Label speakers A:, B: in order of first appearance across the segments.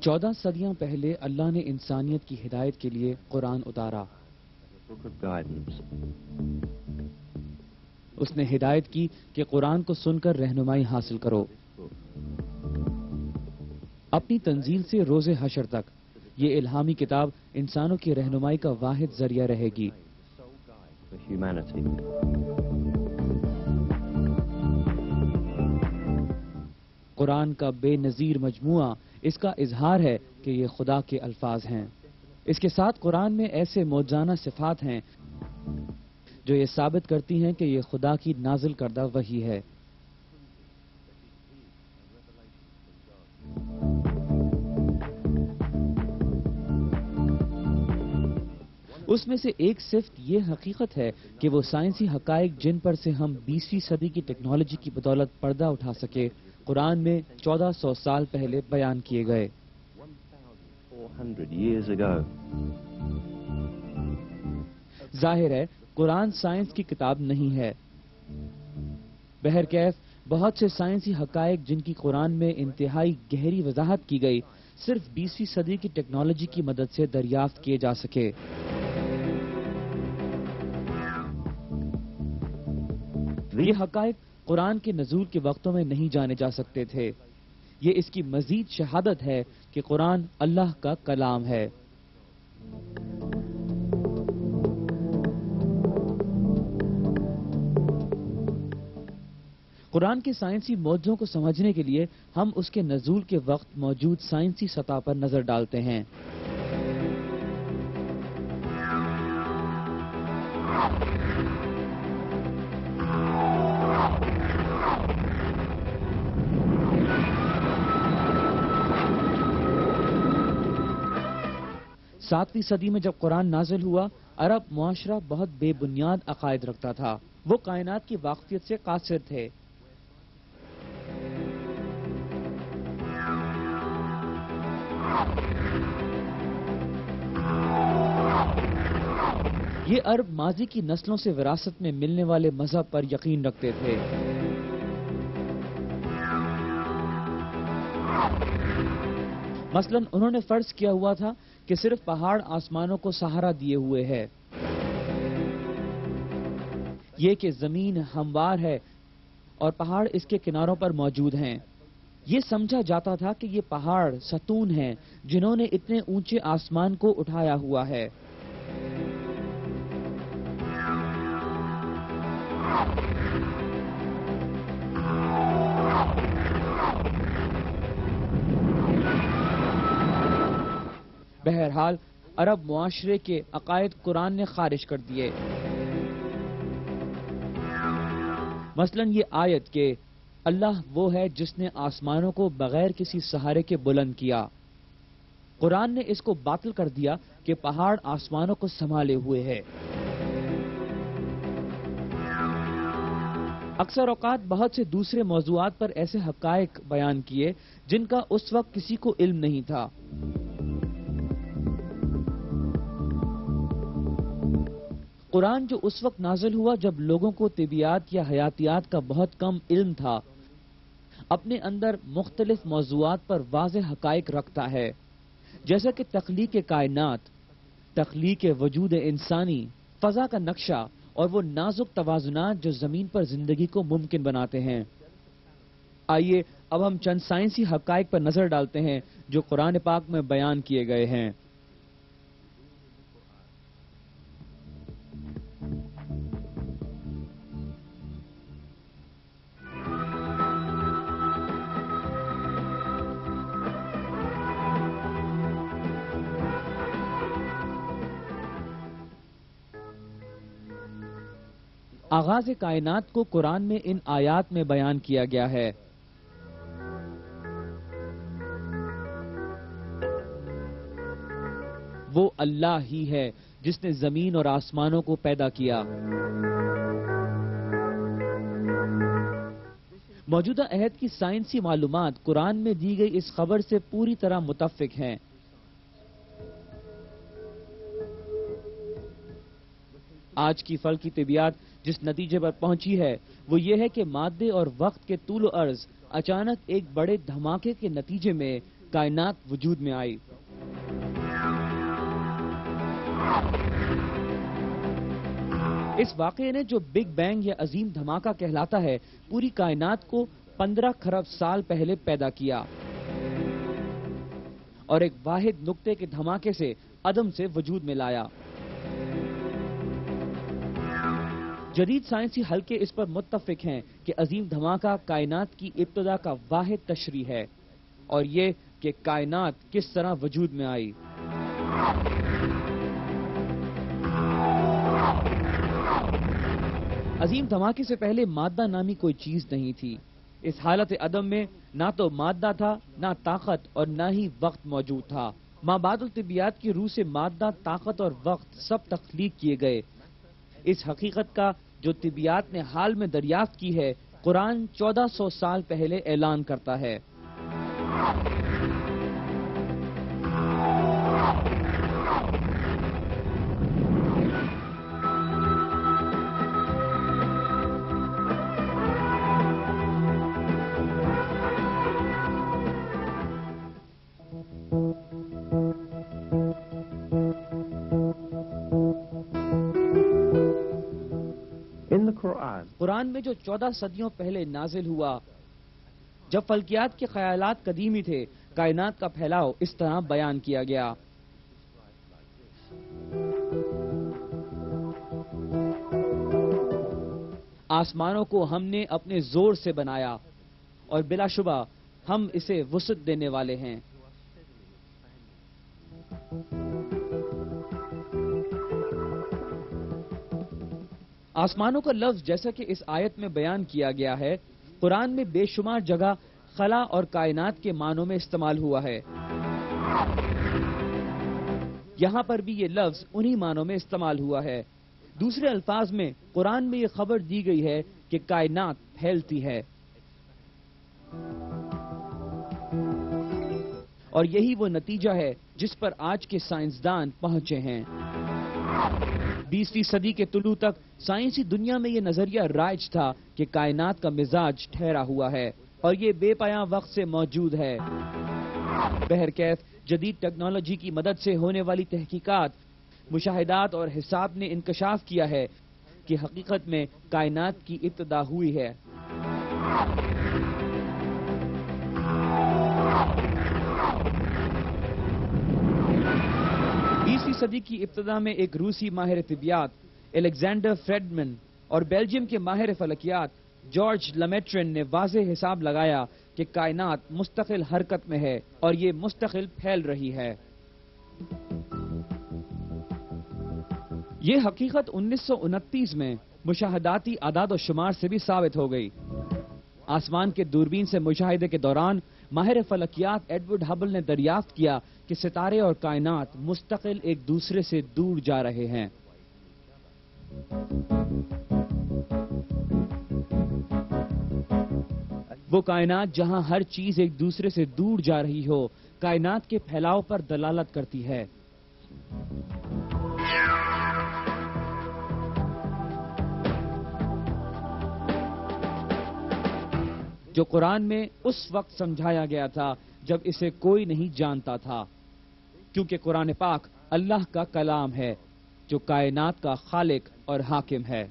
A: چودہ صدیاں پہلے اللہ نے انسانیت کی ہدایت کے لیے قرآن اتارا۔ اس نے ہدایت کی کہ قرآن کو سن کر رہنمائی حاصل کرو۔ اپنی تنزیل سے روز حشر تک یہ الہامی کتاب انسانوں کی رہنمائی کا واحد ذریعہ رہے گی۔ قرآن کا بے نظیر مجموعہ اس کا اظہار ہے کہ یہ خدا کے الفاظ ہیں۔ اس کے ساتھ قرآن میں ایسے موجزانہ صفات ہیں جو یہ ثابت کرتی ہیں کہ یہ خدا کی نازل کردہ وحی ہے۔ اس میں سے ایک صفت یہ حقیقت ہے کہ وہ سائنسی حقائق جن پر سے ہم 20ویں صدی کی ٹیکنالوجی کی بدولت پردہ اٹھا سکے، قرآن میں 1400 سال پہلے بیان کیے گئے۔ ظاہر ہے قرآن سائنس کی کتاب نہیں ہے۔ بہرکیف بہت سے سائنسی حقائق جن کی قرآن میں انتہائی گہری وضاحت کی گئی، صرف 20ویں صدی کی ٹیکنالوجی کی مدد سے دریافت کیے جا سکے۔ یہ حقائق قرآن کے نزول کے وقتوں میں نہیں جانے جا سکتے تھے۔ یہ اس کی مزید شہادت ہے کہ قرآن اللہ کا کلام ہے۔ قرآن کے سائنسی معجزوں کو سمجھنے کے لیے ہم اس کے نزول کے وقت موجود سائنسی سطح پر نظر ڈالتے ہیں۔ ساتویں صدی میں جب قرآن نازل ہوا، عرب معاشرہ بہت بے بنیاد عقائد رکھتا تھا۔ وہ کائنات کی واقفیت سے قاصر تھے۔ یہ عرب ماضی کی نسلوں سے وراثت میں ملنے والے مذہب پر یقین رکھتے تھے۔ مثلا انہوں نے فرض کیا ہوا تھا کہ صرف پہاڑ آسمانوں کو سہارا دیے ہوئے ہے۔ یہ کہ زمین ہموار ہے اور پہاڑ اس کے کناروں پر موجود ہیں۔ یہ سمجھا جاتا تھا کہ یہ پہاڑ ستون ہیں جنہوں نے اتنے اونچے آسمان کو اٹھایا ہوا ہے۔ بہرحال عرب معاشرے کے عقائد قرآن نے خارج کر دیے۔ مثلا یہ آیت کہ اللہ وہ ہے جس نے آسمانوں کو بغیر کسی سہارے کے بلند کیا، قرآن نے اس کو باطل کر دیا کہ پہاڑ آسمانوں کو سنبھالے ہوئے ہے۔ اکثر اوقات بہت سے دوسرے موضوعات پر ایسے حقائق بیان کیے جن کا اس وقت کسی کو علم نہیں تھا۔ قرآن جو اس وقت نازل ہوا جب لوگوں کو طبیعیات یا حیاتیات کا بہت کم علم تھا، اپنے اندر مختلف موضوعات پر واضح حقائق رکھتا ہے، جیسا کہ تخلیق کائنات، تخلیق وجود انسانی، فضا کا نقشہ اور وہ نازک توازنات جو زمین پر زندگی کو ممکن بناتے ہیں۔ آئیے اب ہم چند سائنسی حقائق پر نظر ڈالتے ہیں جو قرآن پاک میں بیان کیے گئے ہیں۔ آغاز کائنات کو قرآن میں ان آیات میں بیان کیا گیا ہے۔ وہ اللہ ہی ہے جس نے زمین اور آسمانوں کو پیدا کیا۔ موجودہ عہد کی سائنسی معلومات قرآن میں دی گئی اس خبر سے پوری طرح متفق ہیں۔ آج کی فلکی طبیعت جس نتیجے پر پہنچی ہے وہ یہ ہے کہ مادے اور وقت کے طول و عرض اچانک ایک بڑے دھماکے کے نتیجے میں کائنات وجود میں آئی۔ اس واقعے نے جو بگ بینگ یا عظیم دھماکہ کہلاتا ہے پوری کائنات کو 15 کھرب سال پہلے پیدا کیا اور ایک واحد نقطے کے دھماکے سے عدم سے وجود میں لایا۔ جدید سائنسی حلقے اس پر متفق ہیں کہ عظیم دھماکہ کائنات کی ابتدا کا واحد تشریح ہے اور یہ کہ کائنات کس طرح وجود میں آئی۔ عظیم دھماکے سے پہلے مادہ نامی کوئی چیز نہیں تھی۔ اس حالت عدم میں نہ تو مادہ تھا، نہ طاقت اور نہ ہی وقت موجود تھا۔ مابعد الطبیعیات کی روح سے مادہ، طاقت اور وقت سب تخلیق کیے گئے۔ اس حقیقت کا جو طبیعیات نے حال میں دریافت کی ہے قرآن 1400 سال پہلے اعلان کرتا ہے۔ قرآن میں جو 14 صدیوں پہلے نازل ہوا، جب فلکیات کے خیالات قدیمی تھے، کائنات کا پھیلاؤ اس طرح بیان کیا گیا۔ آسمانوں کو ہم نے اپنے زور سے بنایا اور بلا شبہ ہم اسے وسعت دینے والے ہیں۔ آسمانوں کا لفظ جیسا کہ اس آیت میں بیان کیا گیا ہے قرآن میں بے شمار جگہ خلا اور کائنات کے معنوں میں استعمال ہوا ہے۔ یہاں پر بھی یہ لفظ انہی معنوں میں استعمال ہوا ہے۔ دوسرے الفاظ میں قرآن میں یہ خبر دی گئی ہے کہ کائنات پھیلتی ہے اور یہی وہ نتیجہ ہے جس پر آج کے سائنسدان پہنچے ہیں۔ 20ویں صدی کے طلوع تک سائنسی دنیا میں یہ نظریہ رائج تھا کہ کائنات کا مزاج ٹھہرا ہوا ہے اور یہ بے پایاں وقت سے موجود ہے۔ بہرکیف جدید ٹیکنالوجی کی مدد سے ہونے والی تحقیقات، مشاہدات اور حساب نے انکشاف کیا ہے کہ حقیقت میں کائنات کی ابتدا ہوئی ہے۔ صدی کی ابتدا میں ایک روسی ماہر طبیعیات الیگزینڈر فریڈمن اور بیلجیم کے ماہر فلکیات جارج لیمیٹرن نے واضح حساب لگایا کہ کائنات مستقل حرکت میں ہے اور یہ مستقل پھیل رہی ہے۔ یہ حقیقت 1929 میں مشاہداتی اعداد و شمار سے بھی ثابت ہو گئی۔ آسمان کے دوربین سے مشاہدے کے دوران ماہر فلکیات ایڈورڈ ہبل نے دریافت کیا کہ ستارے اور کائنات مستقل ایک دوسرے سے دور جا رہے ہیں۔ وہ کائنات جہاں ہر چیز ایک دوسرے سے دور جا رہی ہو، کائنات کے پھیلاؤ پر دلالت کرتی ہے۔ جو قرآن میں اس وقت سمجھایا گیا تھا جب اسے کوئی نہیں جانتا تھا، کیونکہ قرآن پاک اللہ کا کلام ہے جو کائنات کا خالق اور حاکم ہے۔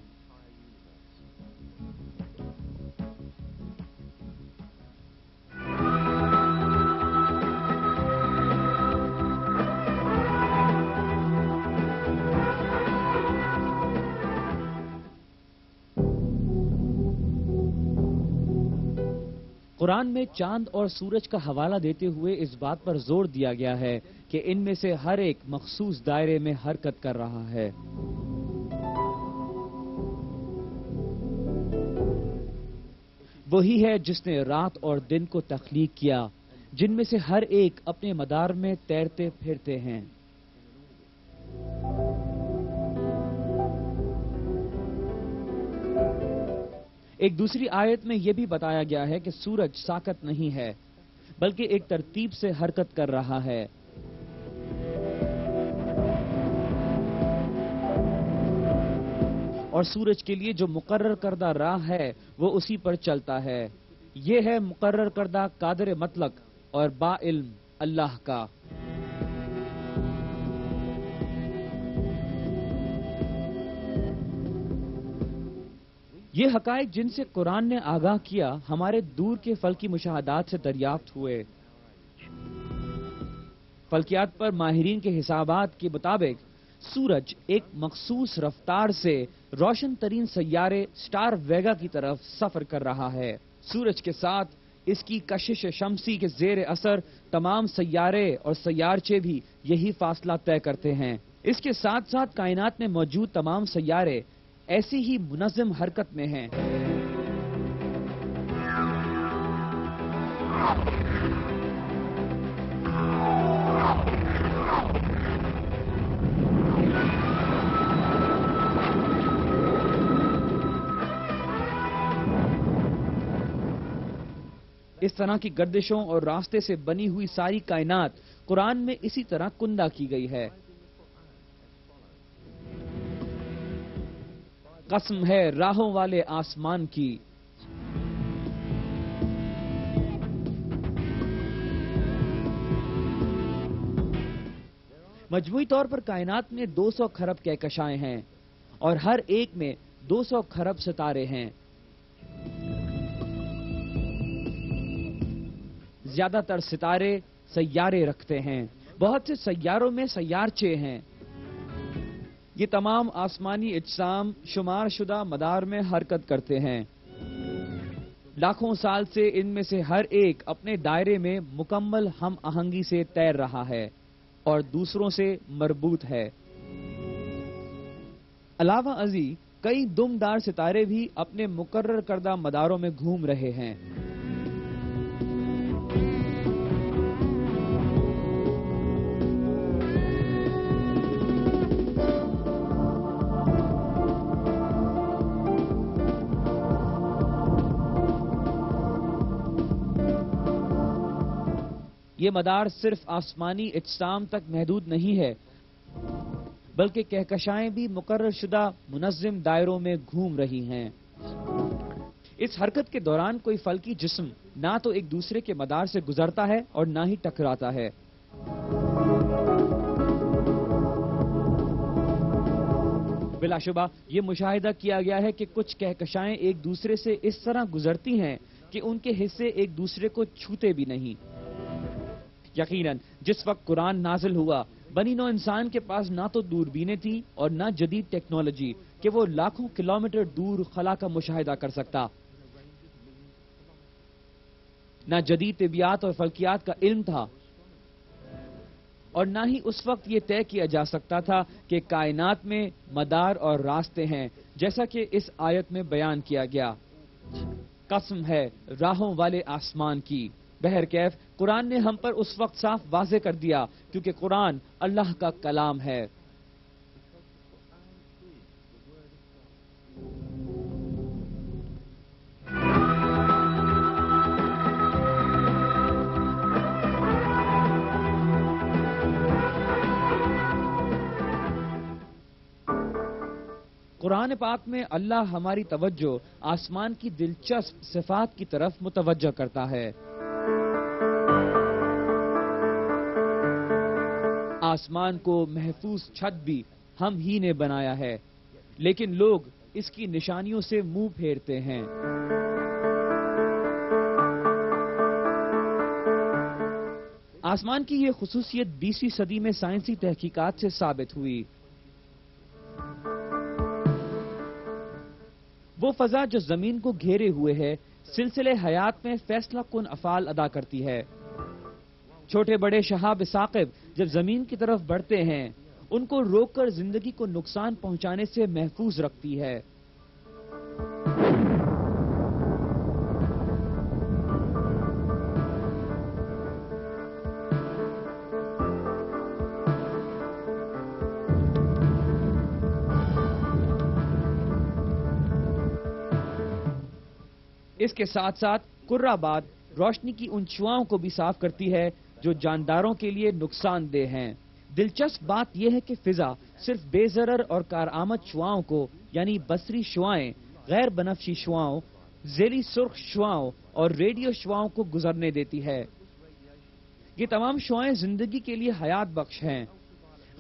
A: قرآن میں چاند اور سورج کا حوالہ دیتے ہوئے اس بات پر زور دیا گیا ہے کہ ان میں سے ہر ایک مخصوص دائرے میں حرکت کر رہا ہے۔ وہی ہے جس نے رات اور دن کو تخلیق کیا، جن میں سے ہر ایک اپنے مدار میں تیرتے پھرتے ہیں۔ ایک دوسری آیت میں یہ بھی بتایا گیا ہے کہ سورج ساکت نہیں ہے بلکہ ایک ترتیب سے حرکت کر رہا ہے۔ اور سورج کے لیے جو مقرر کردہ راہ ہے وہ اسی پر چلتا ہے۔ یہ ہے مقرر کردہ قادر مطلق اور با علم اللہ کا۔ یہ حقائق جن سے قرآن نے آگاہ کیا ہمارے دور کے فلکی مشاہدات سے دریافت ہوئے۔ فلکیات پر ماہرین کے حسابات کے مطابق سورج ایک مخصوص رفتار سے روشن ترین سیارے سٹار ویگا کی طرف سفر کر رہا ہے۔ سورج کے ساتھ اس کی کشش شمسی کے زیر اثر تمام سیارے اور سیارچے بھی یہی فاصلہ طے کرتے ہیں۔ اس کے ساتھ ساتھ کائنات میں موجود تمام سیارے ایسی ہی منظم حرکت میں ہیں۔ اس طرح کی گردشوں اور راستے سے بنی ہوئی ساری کائنات قرآن میں اسی طرح کندہ کی گئی ہے۔ قسم ہے راہوں والے آسمان کی۔ مجموعی طور پر کائنات میں 200 کھرب کہکشائیں ہیں اور ہر ایک میں 200 کھرب ستارے ہیں۔ زیادہ تر ستارے سیارے رکھتے ہیں، بہت سے سیاروں میں سیارچے ہیں۔ یہ تمام آسمانی اجسام شمار شدہ مدار میں حرکت کرتے ہیں۔ لاکھوں سال سے ان میں سے ہر ایک اپنے دائرے میں مکمل ہم آہنگی سے تیر رہا ہے اور دوسروں سے مربوط ہے۔ علاوہ ازیں کئی دم دار ستارے بھی اپنے مقرر کردہ مداروں میں گھوم رہے ہیں۔ یہ مدار صرف آسمانی اجسام تک محدود نہیں ہے بلکہ کہکشائیں بھی مقرر شدہ منظم دائروں میں گھوم رہی ہیں۔ اس حرکت کے دوران کوئی فلکی جسم نہ تو ایک دوسرے کے مدار سے گزرتا ہے اور نہ ہی ٹکراتا ہے۔ بلا شبہ یہ مشاہدہ کیا گیا ہے کہ کچھ کہکشائیں ایک دوسرے سے اس طرح گزرتی ہیں کہ ان کے حصے ایک دوسرے کو چھوتے بھی نہیں۔ یقیناً جس وقت قرآن نازل ہوا بنی نوع انسان کے پاس نہ تو دوربینیں تھیں اور نہ جدید ٹیکنالوجی کہ وہ لاکھوں کلومیٹر دور خلا کا مشاہدہ کر سکتا، نہ جدید طبیعت اور فلکیات کا علم تھا، اور نہ ہی اس وقت یہ طے کیا جا سکتا تھا کہ کائنات میں مدار اور راستے ہیں جیسا کہ اس آیت میں بیان کیا گیا۔ قسم ہے راہوں والے آسمان کی۔ بہرکیف قرآن نے ہم پر اس وقت صاف واضح کر دیا کیونکہ قرآن اللہ کا کلام ہے۔ قرآن پاک میں اللہ ہماری توجہ آسمان کی دلچسپ صفات کی طرف متوجہ کرتا ہے۔ آسمان کو محفوظ چھت بھی ہم ہی نے بنایا ہے، لیکن لوگ اس کی نشانیوں سے منہ پھیرتے ہیں۔ آسمان کی یہ خصوصیت 20ویں صدی میں سائنسی تحقیقات سے ثابت ہوئی۔ وہ فضا جو زمین کو گھیرے ہوئے ہے سلسلے حیات میں فیصلہ کن افعال ادا کرتی ہے۔ چھوٹے بڑے شہاب ثاقب جب زمین کی طرف بڑھتے ہیں ان کو روک کر زندگی کو نقصان پہنچانے سے محفوظ رکھتی ہے۔ اس کے ساتھ ساتھ کرہ باد روشنی کی ان شعاؤں کو بھی صاف کرتی ہے جو جانداروں کے لیے نقصان دہ ہیں۔ دلچسپ بات یہ ہے کہ فضا صرف بے ضرر اور کارآمد شعاؤں کو یعنی بصری شعائیں، غیر بنفشی شعاؤں، ذیلی سرخ شعاؤں اور ریڈیو شعاؤں کو گزرنے دیتی ہے۔ یہ تمام شعائیں زندگی کے لیے حیات بخش ہیں۔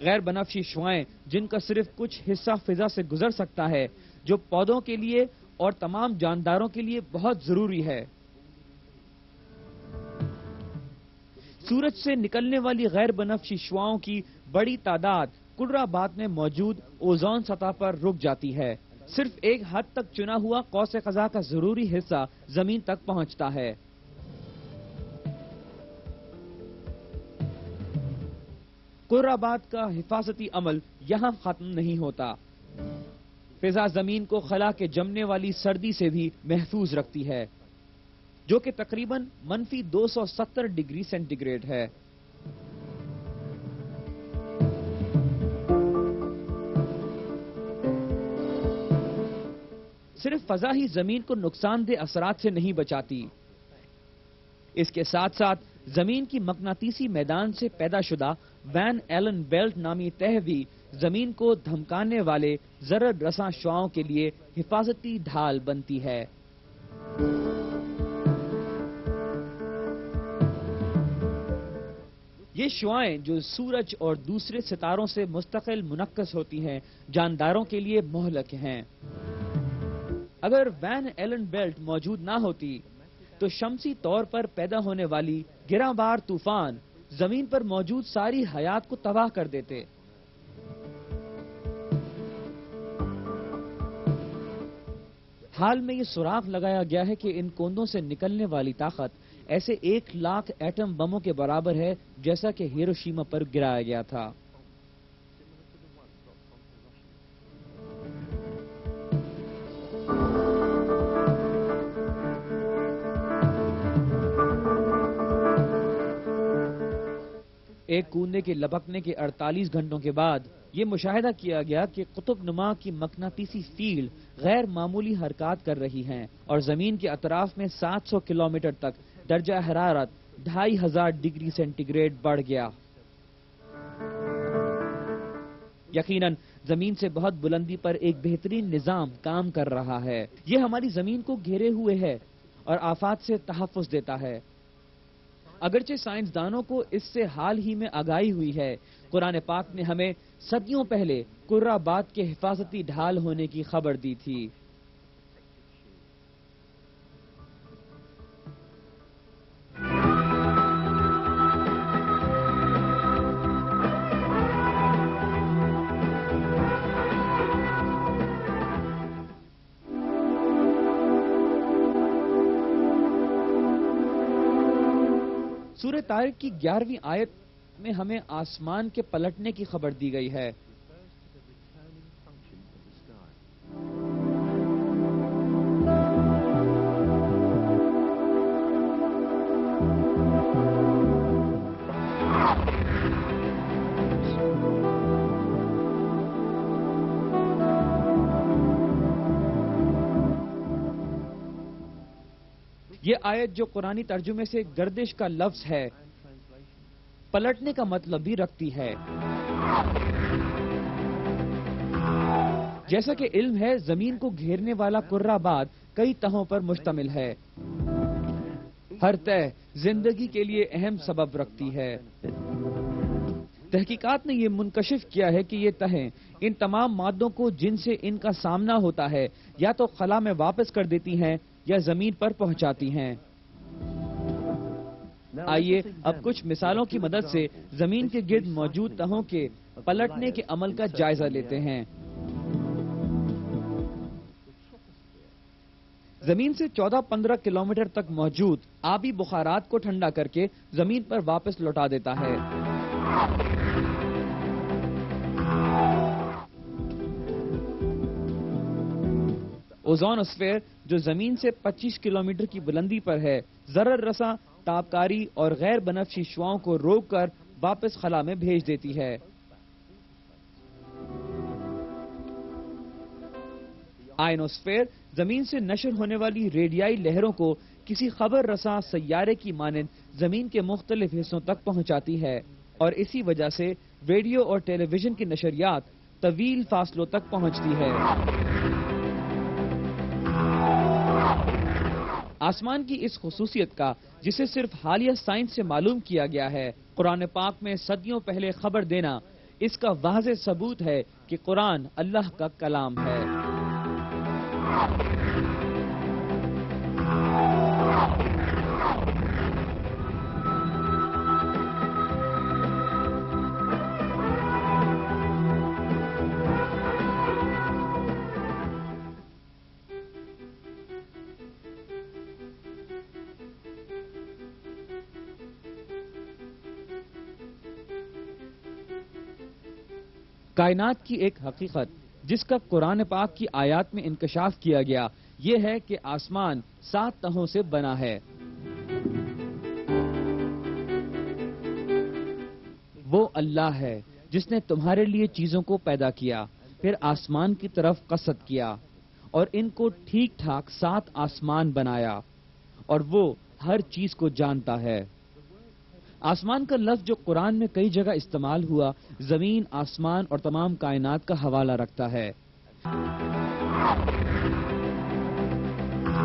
A: غیر بنفشی شعائیں جن کا صرف کچھ حصہ فضا سے گزر سکتا ہے، جو پودوں کے لیے اور تمام جانداروں کے لیے بہت ضروری ہے۔ سورج سے نکلنے والی غیر بنفشی شعاؤں کی بڑی تعداد کرہ باد میں موجود اوزون سطح پر رک جاتی ہے۔ صرف ایک حد تک چنا ہوا قوس قزح کا ضروری حصہ زمین تک پہنچتا ہے۔ کرہ باد کا حفاظتی عمل یہاں ختم نہیں ہوتا۔ فضا زمین کو خلا کے جمنے والی سردی سے بھی محفوظ رکھتی ہے، جو کہ تقریباً -270 ڈگری سینٹی گریڈ ہے۔ صرف فضا ہی زمین کو نقصان دہ اثرات سے نہیں بچاتی، اس کے ساتھ ساتھ زمین کی مقناطیسی میدان سے پیدا شدہ وین ایلن بیلٹ نامی تہ بھی زمین کو دھمکانے والے ضرر رساں شعاؤں کے لیے حفاظتی ڈھال بنتی ہے۔ یہ شعائیں جو سورج اور دوسرے ستاروں سے مستقل منعکس ہوتی ہیں، جانداروں کے لیے مہلک ہیں۔ اگر وین ایلن بیلٹ موجود نہ ہوتی تو شمسی طور پر پیدا ہونے والی گراں بار طوفان زمین پر موجود ساری حیات کو تباہ کر دیتے۔ حال میں یہ سراغ لگایا گیا ہے کہ ان کوندوں سے نکلنے والی طاقت ایسے 1,00,000 ایٹم بموں کے برابر ہے جیسا کہ ہیروشیما پر گرایا گیا تھا۔ ایک کوندے کے لپکنے کے 48 گھنٹوں کے بعد یہ مشاہدہ کیا گیا کہ قطب نما کی مقناطیسی فیلڈ غیر معمولی حرکات کر رہی ہیں اور زمین کے اطراف میں 700 کلومیٹر تک درجہ حرارت 2500 ڈگری سینٹی گریڈ بڑھ گیا۔ یقیناً زمین سے بہت بلندی پر ایک بہترین نظام کام کر رہا ہے۔ یہ ہماری زمین کو گھیرے ہوئے ہے اور آفات سے تحفظ دیتا ہے۔ اگرچہ سائنسدانوں کو اس سے حال ہی میں آگاہی ہوئی ہے، قرآن پاک نے ہمیں صدیوں پہلے کرہ باد کے حفاظتی ڈھال ہونے کی خبر دی تھی۔ سورہ طارق کی 11ویں آیت میں ہمیں آسمان کے پلٹنے کی خبر دی گئی ہے۔ یہ آیت جو قرآنی ترجمے سے گردش کا لفظ ہے، پلٹنے کا مطلب بھی رکھتی ہے۔ جیسا کہ علم ہے، زمین کو گھیرنے والا کرہ باد کئی تہوں پر مشتمل ہے۔ ہر تہ زندگی کے لیے اہم سبب رکھتی ہے۔ تحقیقات نے یہ منکشف کیا ہے کہ یہ تہیں ان تمام مادوں کو جن سے ان کا سامنا ہوتا ہے یا تو خلا میں واپس کر دیتی ہیں یا زمین پر پہنچاتی ہیں۔ آئیے اب کچھ مثالوں کی مدد سے زمین کے گرد موجود تہوں کے پلٹنے کے عمل کا جائزہ لیتے ہیں۔ زمین سے 14-15 کلومیٹر تک موجود آبی بخارات کو ٹھنڈا کر کے زمین پر واپس لوٹا دیتا ہے۔ اوزون اسفیئر جو زمین سے 25 کلومیٹر کی بلندی پر ہے، ضرر رساں تابکاری اور غیر بنفشی شعاؤں کو روک کر واپس خلا میں بھیج دیتی ہے۔ آئنوسفیر زمین سے نشر ہونے والی ریڈیائی لہروں کو کسی خبر رساں سیارے کی مانند زمین کے مختلف حصوں تک پہنچاتی ہے، اور اسی وجہ سے ریڈیو اور ٹیلی ویژن کی نشریات طویل فاصلوں تک پہنچتی ہے۔ آسمان کی اس خصوصیت کا، جسے صرف حالیہ سائنس سے معلوم کیا گیا ہے، قرآن پاک میں صدیوں پہلے خبر دینا اس کا واضح ثبوت ہے کہ قرآن اللہ کا کلام ہے۔ کائنات کی ایک حقیقت جس کا قرآن پاک کی آیات میں انکشاف کیا گیا، یہ ہے کہ آسمان 7 تہوں سے بنا ہے۔ وہ اللہ ہے جس نے تمہارے لیے چیزوں کو پیدا کیا، پھر آسمان کی طرف قصد کیا اور ان کو ٹھیک ٹھاک 7 آسمان بنایا، اور وہ ہر چیز کو جانتا ہے۔ آسمان کا لفظ جو قرآن میں کئی جگہ استعمال ہوا، زمین، آسمان اور تمام کائنات کا حوالہ رکھتا ہے۔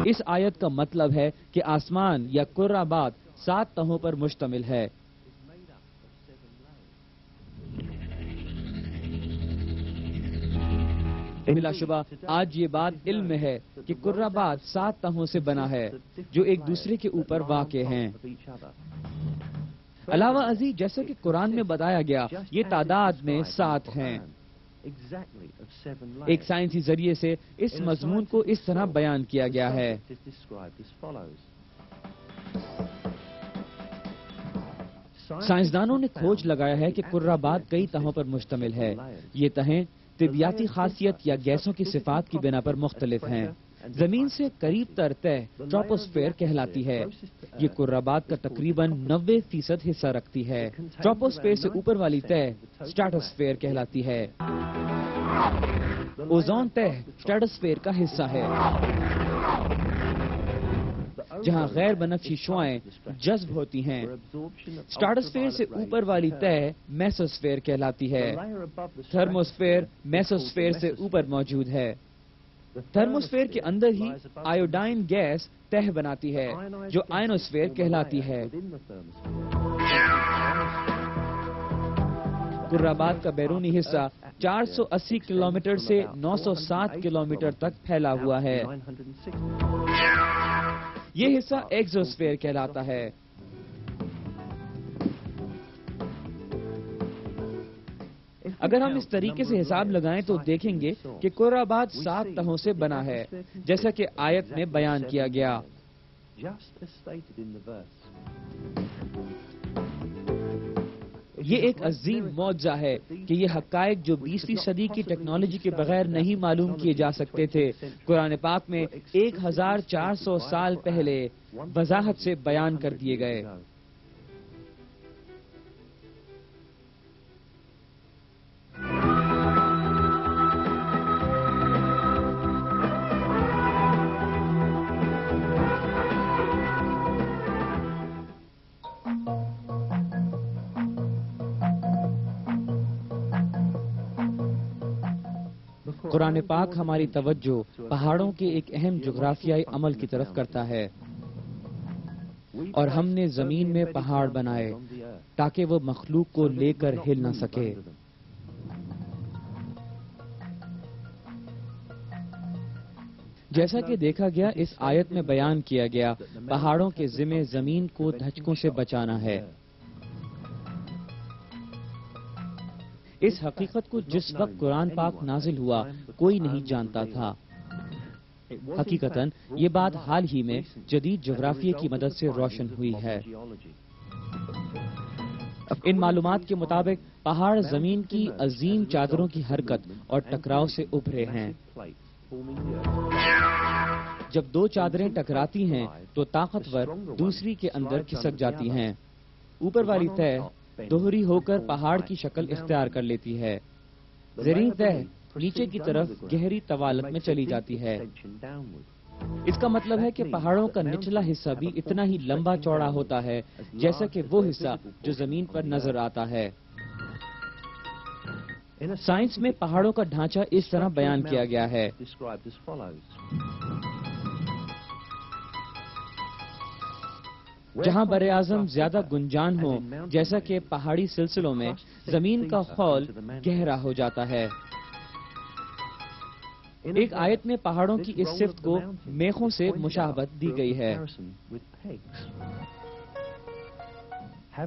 A: اس آیت کا مطلب ہے کہ آسمان یا کرہ آباد 7 تہوں پر مشتمل ہے۔ بلا شبہ آج یہ بات علم میں ہے کہ کرہ آباد 7 تہوں سے بنا ہے جو ایک دوسرے کے اوپر واقع ہیں۔ علاوہ ازیں جیسا کہ قرآن میں بتایا گیا، یہ تعداد میں 7 ہیں۔ ایک سائنسی ذریعے سے اس مضمون کو اس طرح بیان کیا گیا ہے۔ سائنسدانوں نے کھوج لگایا ہے کہ کرہ آباد کئی تہوں پر مشتمل ہے۔ یہ تہیں طبیعیاتی خاصیت یا گیسوں کی صفات کی بنا پر مختلف ہیں۔ زمین سے قریب تر تہ ٹراپوسفیر کہلاتی ہے۔ یہ کرہ آباد کا تقریباً 90% حصہ رکھتی ہے۔ ٹراپوسفیر سے اوپر والی تہ اسٹریٹوسفیر کہلاتی ہے۔ اوزون تہ اسٹریٹوسفیر کا حصہ ہے جہاں غیر بنفشی شعاعیں جذب ہوتی ہیں۔ اسٹریٹوسفیر سے اوپر والی تہ میسوسفیر کہلاتی ہے۔ تھرموسفیر میسوسفیر سے اوپر موجود ہے۔ تھرموسفیر کے اندر ہی آیوڈائن گیس تہ بناتی ہے جو آئنوسفیر کہلاتی ہے۔ کرہ آباد کا بیرونی حصہ 480 کلومیٹر سے 907 کلومیٹر تک پھیلا ہوا ہے۔ یہ حصہ ایگزوسفیر کہلاتا ہے۔ اگر ہم اس طریقے سے حساب لگائیں تو دیکھیں گے کہ کرہ آباد 7 تہوں سے بنا ہے، جیسا کہ آیت میں بیان کیا گیا۔ یہ ایک عظیم معجزہ ہے کہ یہ حقائق جو 20ویں صدی کی ٹیکنالوجی کے بغیر نہیں معلوم کیے جا سکتے تھے، قرآن پاک میں 1400 سال پہلے وضاحت سے بیان کر دیے گئے۔ قرآن پاک ہماری توجہ پہاڑوں کے ایک اہم جغرافیائی عمل کی طرف کرتا ہے، اور ہم نے زمین میں پہاڑ بنائے تاکہ وہ مخلوق کو لے کر ہل نہ سکے۔ جیسا کہ دیکھا گیا اس آیت میں بیان کیا گیا، پہاڑوں کے ذمہ زمین کو دھچکوں سے بچانا ہے۔ اس حقیقت کو جس وقت قرآن پاک نازل ہوا کوئی نہیں جانتا تھا۔ حقیقتاً یہ بات حال ہی میں جدید جغرافیہ کی مدد سے روشن ہوئی ہے۔ ان معلومات کے مطابق پہاڑ زمین کی عظیم چادروں کی حرکت اور ٹکراؤ سے ابھرے ہیں۔ جب 2 چادریں ٹکراتی ہیں تو طاقتور دوسری کے اندر کھسک جاتی ہیں۔ اوپر والی تہ دوہری ہو کر پہاڑ کی شکل اختیار کر لیتی ہے۔ زیریں تہ نیچے کی طرف گہری طوالت میں چلی جاتی ہے۔ اس کا مطلب ہے کہ پہاڑوں کا نچلا حصہ بھی اتنا ہی لمبا چوڑا ہوتا ہے جیسا کہ وہ حصہ جو زمین پر نظر آتا ہے۔ سائنس میں پہاڑوں کا ڈھانچہ اس طرح بیان کیا گیا ہے۔ جہاں براعظم زیادہ گنجان ہو، جیسا کہ پہاڑی سلسلوں میں، زمین کا خول گہرا ہو جاتا ہے۔ ایک آیت میں پہاڑوں کی اس صفت کو میخوں سے مشابہت دی گئی ہے۔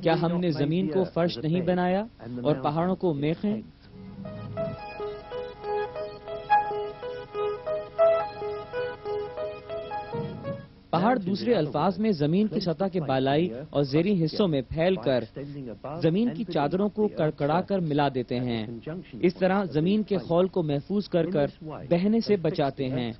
A: کیا ہم نے زمین کو فرش نہیں بنایا اور پہاڑوں کو میخیں؟ پہاڑ دوسرے الفاظ میں زمین کی سطح کے بالائی اور زیریں حصوں میں پھیل کر زمین کی چادروں کو کڑکڑا کر ملا دیتے ہیں۔ اس طرح زمین کے خول کو محفوظ کر کر بہنے سے بچاتے ہیں۔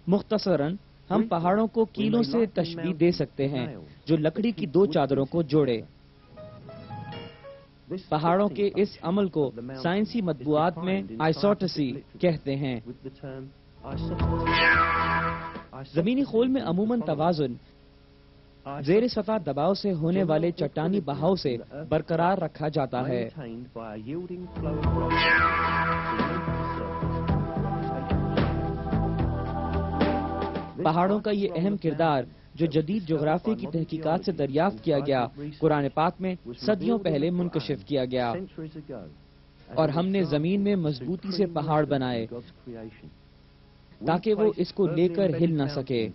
A: مختصراً ہم پہاڑوں کو کیلوں سے تشبیہ دے سکتے ہیں جو لکڑی کی دو چادروں کو جوڑے۔ پہاڑوں کے اس عمل کو سائنسی مطبوعات میں آئسوٹسی کہتے ہیں۔ زمینی خول میں عموماً توازن زیر سطح دباؤ سے ہونے والے چٹانی بہاؤ سے برقرار رکھا جاتا ہے۔ پہاڑوں کا یہ اہم کردار جو جدید جغرافیے کی تحقیقات سے دریافت کیا گیا، قرآن پاک میں صدیوں پہلے منکشف کیا گیا، اور ہم نے زمین میں مضبوطی سے پہاڑ بنائے تاکہ وہ اس کو لے کر ہل نہ سکے۔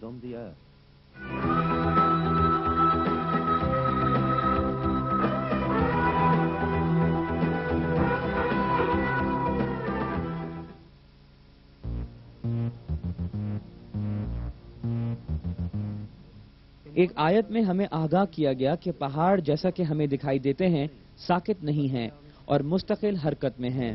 A: ایک آیت میں ہمیں آگاہ کیا گیا کہ پہاڑ جیسا کہ ہمیں دکھائی دیتے ہیں ساکت نہیں ہیں اور مستقل حرکت میں ہیں۔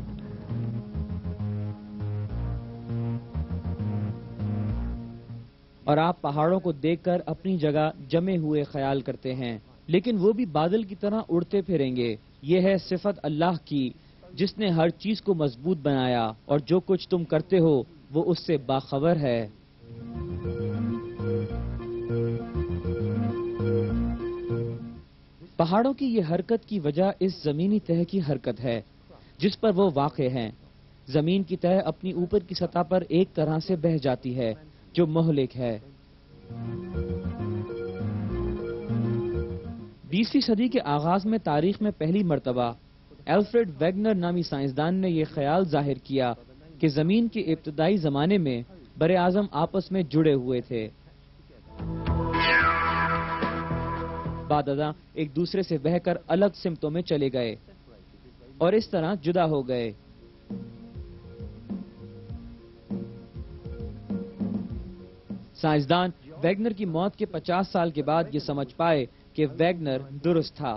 A: اور آپ پہاڑوں کو دیکھ کر اپنی جگہ جمے ہوئے خیال کرتے ہیں، لیکن وہ بھی بادل کی طرح اڑتے پھریں گے۔ یہ ہے صفت اللہ کی جس نے ہر چیز کو مضبوط بنایا، اور جو کچھ تم کرتے ہو وہ اس سے باخبر ہے۔ پہاڑوں کی یہ حرکت کی وجہ اس زمینی تہہ کی حرکت ہے جس پر وہ واقع ہیں۔ زمین کی تہہ اپنی اوپر کی سطح پر ایک طرح سے بہہ جاتی ہے جو مہلک ہے۔ 20ویں صدی کے آغاز میں تاریخ میں پہلی مرتبہ ایلفریڈ ویگنر نامی سائنسدان نے یہ خیال ظاہر کیا کہ زمین کے ابتدائی زمانے میں براعظم آپس میں جڑے ہوئے تھے، بعد ازاں ایک دوسرے سے بہہ کر الگ سمتوں میں چلے گئے اور اس طرح جدا ہو گئے۔ سائنسدان ویگنر کی موت کے 50 سال کے بعد یہ سمجھ پائے کہ ویگنر درست تھا۔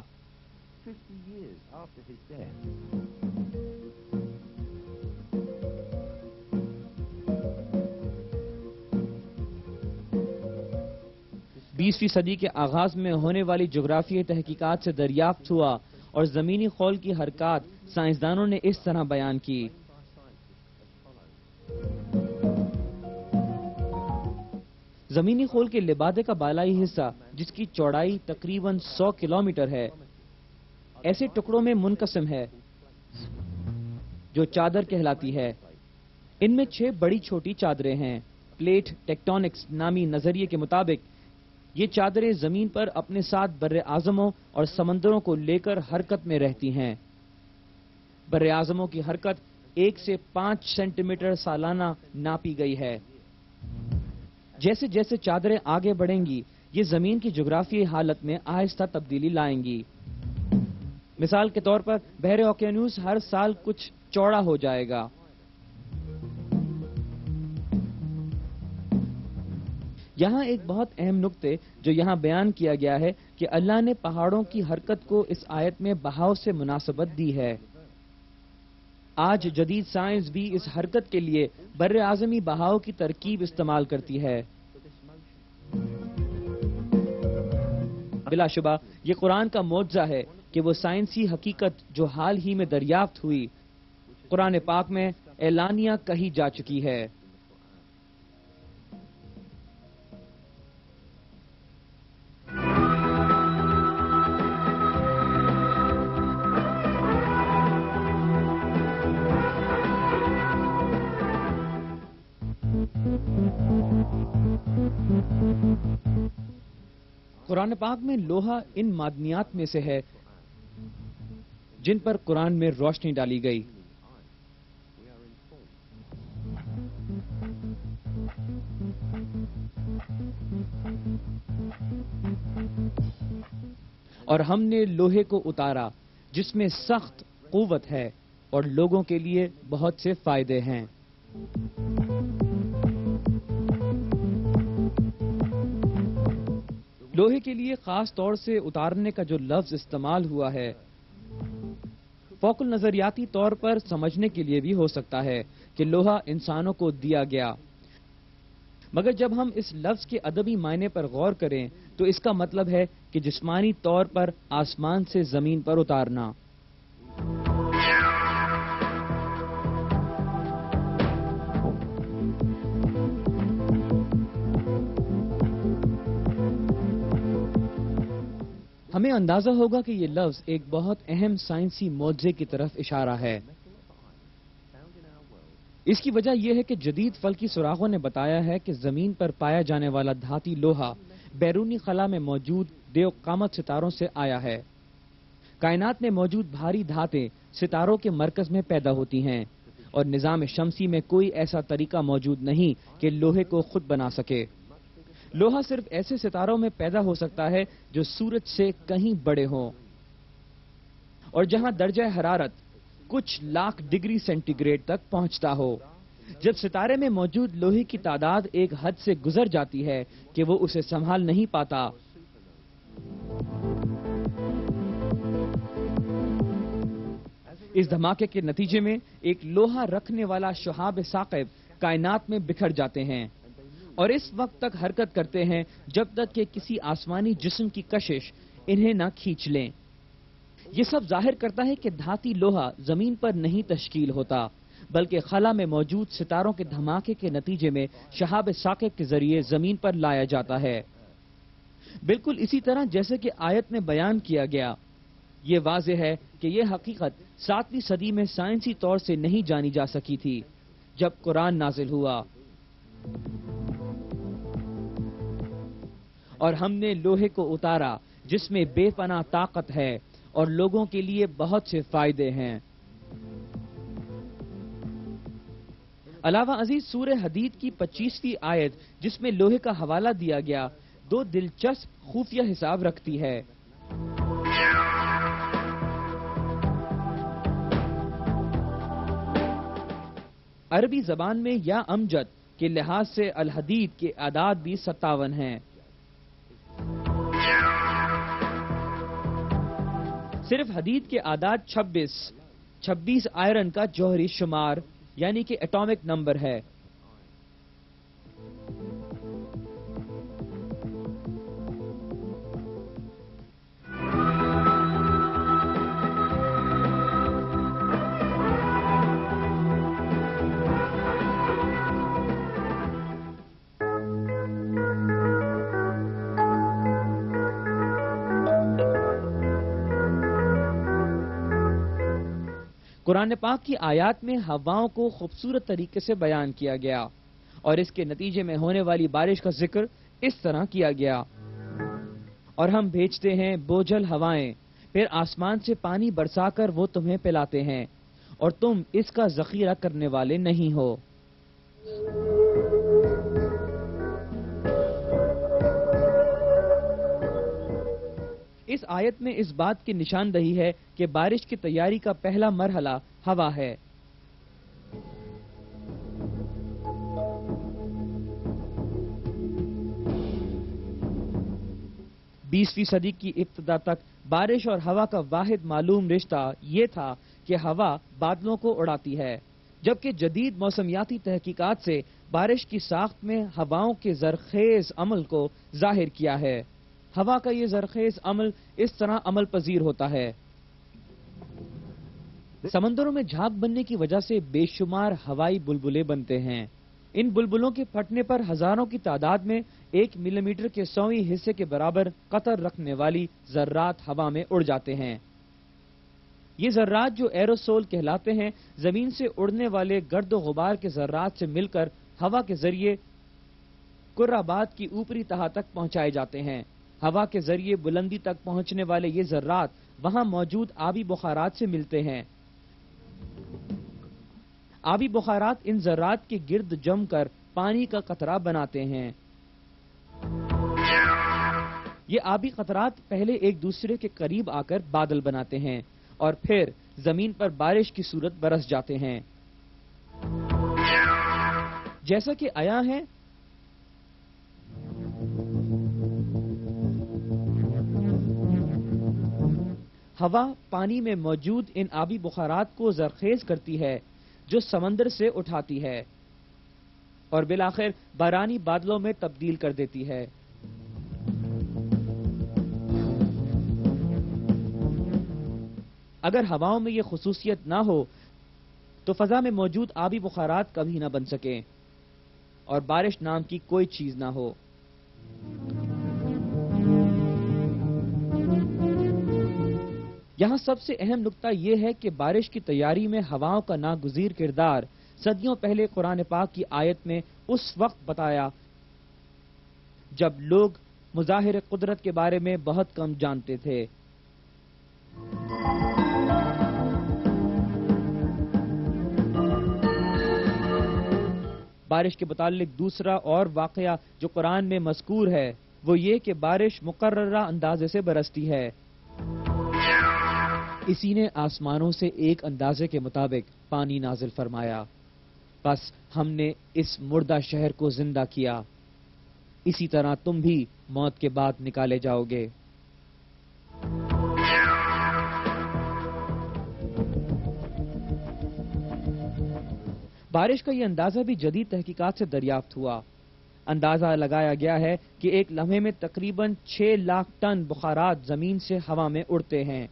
A: بیسویں صدی کے آغاز میں ہونے والی جغرافیائی تحقیقات سے دریافت ہوا اور زمینی خول کی حرکات سائنسدانوں نے اس طرح بیان کی۔ زمینی خول کے لبادے کا بالائی حصہ جس کی چوڑائی تقریباً 100 کلومیٹر ہے ایسے ٹکڑوں میں منقسم ہے جو چادر کہلاتی ہے۔ ان میں 6 بڑی چھوٹی چادریں ہیں۔ پلیٹ ٹیکٹونکس نامی نظریے کے مطابق یہ چادریں زمین پر اپنے ساتھ بر اعظموں اور سمندروں کو لے کر حرکت میں رہتی ہیں۔ بر اعظموں کی حرکت 1 سے 5 سینٹی میٹر سالانہ ناپی گئی ہے۔ جیسے جیسے چادریں آگے بڑھیں گی یہ زمین کی جغرافیائی حالت میں آہستہ تبدیلی لائیں گی۔ مثال کے طور پر بحر اوقیانوس ہر سال کچھ چوڑا ہو جائے گا۔ یہاں ایک بہت اہم نقطے جو یہاں بیان کیا گیا ہے کہ اللہ نے پہاڑوں کی حرکت کو اس آیت میں بہاؤ سے مناسبت دی ہے۔ آج جدید سائنس بھی اس حرکت کے لیے بر اعظمی بہاؤ کی ترکیب استعمال کرتی ہے۔ بلا شبہ یہ قرآن کا معجزہ ہے کہ وہ سائنسی حقیقت جو حال ہی میں دریافت ہوئی قرآن پاک میں اعلانیہ کہی جا چکی ہے۔ قرآن پاک میں لوہا ان معدنیات میں سے ہے جن پر قرآن میں روشنی ڈالی گئی۔ اور ہم نے لوہے کو اتارا جس میں سخت قوت ہے اور لوگوں کے لیے بہت سے فائدے ہیں۔ لوہے کے لیے خاص طور سے اتارنے کا جو لفظ استعمال ہوا ہے فوق النظریاتی طور پر سمجھنے کے لیے بھی ہو سکتا ہے کہ لوہا انسانوں کو دیا گیا، مگر جب ہم اس لفظ کے ادبی معنی پر غور کریں تو اس کا مطلب ہے کہ جسمانی طور پر آسمان سے زمین پر اتارنا۔ ہمیں اندازہ ہوگا کہ یہ لفظ ایک بہت اہم سائنسی معجزے کی طرف اشارہ ہے۔ اس کی وجہ یہ ہے کہ جدید فلکی سراغوں نے بتایا ہے کہ زمین پر پایا جانے والا دھاتی لوہا بیرونی خلا میں موجود دیو قامت ستاروں سے آیا ہے۔ کائنات میں موجود بھاری دھاتیں ستاروں کے مرکز میں پیدا ہوتی ہیں اور نظام شمسی میں کوئی ایسا طریقہ موجود نہیں کہ لوہے کو خود بنا سکے۔ لوہا صرف ایسے ستاروں میں پیدا ہو سکتا ہے جو سورج سے کہیں بڑے ہوں اور جہاں درجہ حرارت کچھ لاکھ ڈگری سینٹی گریڈ تک پہنچتا ہو۔ جب ستارے میں موجود لوہے کی تعداد ایک حد سے گزر جاتی ہے کہ وہ اسے سنبھال نہیں پاتا، اس دھماکے کے نتیجے میں ایک لوہا رکھنے والا شہاب ثاقب کائنات میں بکھر جاتے ہیں اور اس وقت تک حرکت کرتے ہیں جب تک کہ کسی آسمانی جسم کی کشش انہیں نہ کھینچ لیں۔ یہ سب ظاہر کرتا ہے کہ دھاتی لوہا زمین پر نہیں تشکیل ہوتا بلکہ خلا میں موجود ستاروں کے دھماکے کے نتیجے میں شہاب ثاقب کے ذریعے زمین پر لایا جاتا ہے۔ بالکل اسی طرح جیسے کہ آیت میں بیان کیا گیا، یہ واضح ہے کہ یہ حقیقت 7ویں صدی میں سائنسی طور سے نہیں جانی جا سکی تھی جب قرآن نازل ہوا۔ اور ہم نے لوہے کو اتارا جس میں بے پناہ طاقت ہے اور لوگوں کے لیے بہت سے فائدے ہیں۔ علاوہ ازیں سورہ حدید کی 25ویں آیت جس میں لوہے کا حوالہ دیا گیا 2 دلچسپ خفیہ حساب رکھتی ہے۔ عربی زبان میں یا امجد کے لحاظ سے الحدید کے اعداد بھی 57 ہیں۔ صرف حدید کے اعداد 26 آئرن کا جوہری شمار یعنی کہ ایٹامک نمبر ہے۔ قرآن پاک کی آیات میں ہواؤں کو خوبصورت طریقے سے بیان کیا گیا اور اس کے نتیجے میں ہونے والی بارش کا ذکر اس طرح کیا گیا، اور ہم بھیجتے ہیں بوجھل ہوائیں، پھر آسمان سے پانی برسا کر وہ تمہیں پلاتے ہیں اور تم اس کا ذخیرہ کرنے والے نہیں ہو۔ اس آیت میں اس بات کی نشاندہی ہے کہ بارش کی تیاری کا پہلا مرحلہ ہوا ہے۔ 20ویں صدی کی ابتدا تک بارش اور ہوا کا واحد معلوم رشتہ یہ تھا کہ ہوا بادلوں کو اڑاتی ہے، جبکہ جدید موسمیاتی تحقیقات سے بارش کی ساخت میں ہواؤں کے زرخیز عمل کو ظاہر کیا ہے۔ ہوا کا یہ زرخیز عمل اس طرح عمل پذیر ہوتا ہے۔ سمندروں میں جھاگ بننے کی وجہ سے بے شمار ہوائی بلبلے بنتے ہیں۔ ان بلبلوں کے پھٹنے پر ہزاروں کی تعداد میں 1 ملی میٹر کے 100ویں حصے کے برابر قطر رکھنے والی ذرات ہوا میں اڑ جاتے ہیں۔ یہ ذرات جو ایروسول کہلاتے ہیں، زمین سے اڑنے والے گرد و غبار کے ذرات سے مل کر ہوا کے ذریعے کرابات کی اوپری تہہ تک پہنچائے جاتے ہیں۔ ہوا کے ذریعے بلندی تک پہنچنے والے یہ ذرات وہاں موجود آبی بخارات سے ملتے ہیں۔ آبی بخارات ان ذرات کے گرد جم کر پانی کا قطرہ بناتے ہیں۔ یہ آبی قطرات پہلے ایک دوسرے کے قریب آ کر بادل بناتے ہیں اور پھر زمین پر بارش کی صورت برس جاتے ہیں۔ جیسا کہ آیا ہے، ہوا پانی میں موجود ان آبی بخارات کو زرخیز کرتی ہے جو سمندر سے اٹھاتی ہے اور بالآخر بارانی بادلوں میں تبدیل کر دیتی ہے۔ اگر ہواؤں میں یہ خصوصیت نہ ہو تو فضا میں موجود آبی بخارات کبھی نہ بن سکیں اور بارش نام کی کوئی چیز نہ ہو۔ یہاں سب سے اہم نکتہ یہ ہے کہ بارش کی تیاری میں ہواؤں کا ناگزیر کردار صدیوں پہلے قرآن پاک کی آیت میں اس وقت بتایا جب لوگ مظاہر قدرت کے بارے میں بہت کم جانتے تھے۔ بارش کے متعلق دوسرا اور واقعہ جو قرآن میں مذکور ہے وہ یہ کہ بارش مقررہ اندازے سے برستی ہے۔ اسی نے آسمانوں سے ایک اندازے کے مطابق پانی نازل فرمایا، بس ہم نے اس مردہ شہر کو زندہ کیا، اسی طرح تم بھی موت کے بعد نکالے جاؤ گے۔ بارش کا یہ اندازہ بھی جدید تحقیقات سے دریافت ہوا۔ اندازہ لگایا گیا ہے کہ ایک لمحے میں تقریباً 6 لاکھ ٹن بخارات زمین سے ہوا میں اڑتے ہیں۔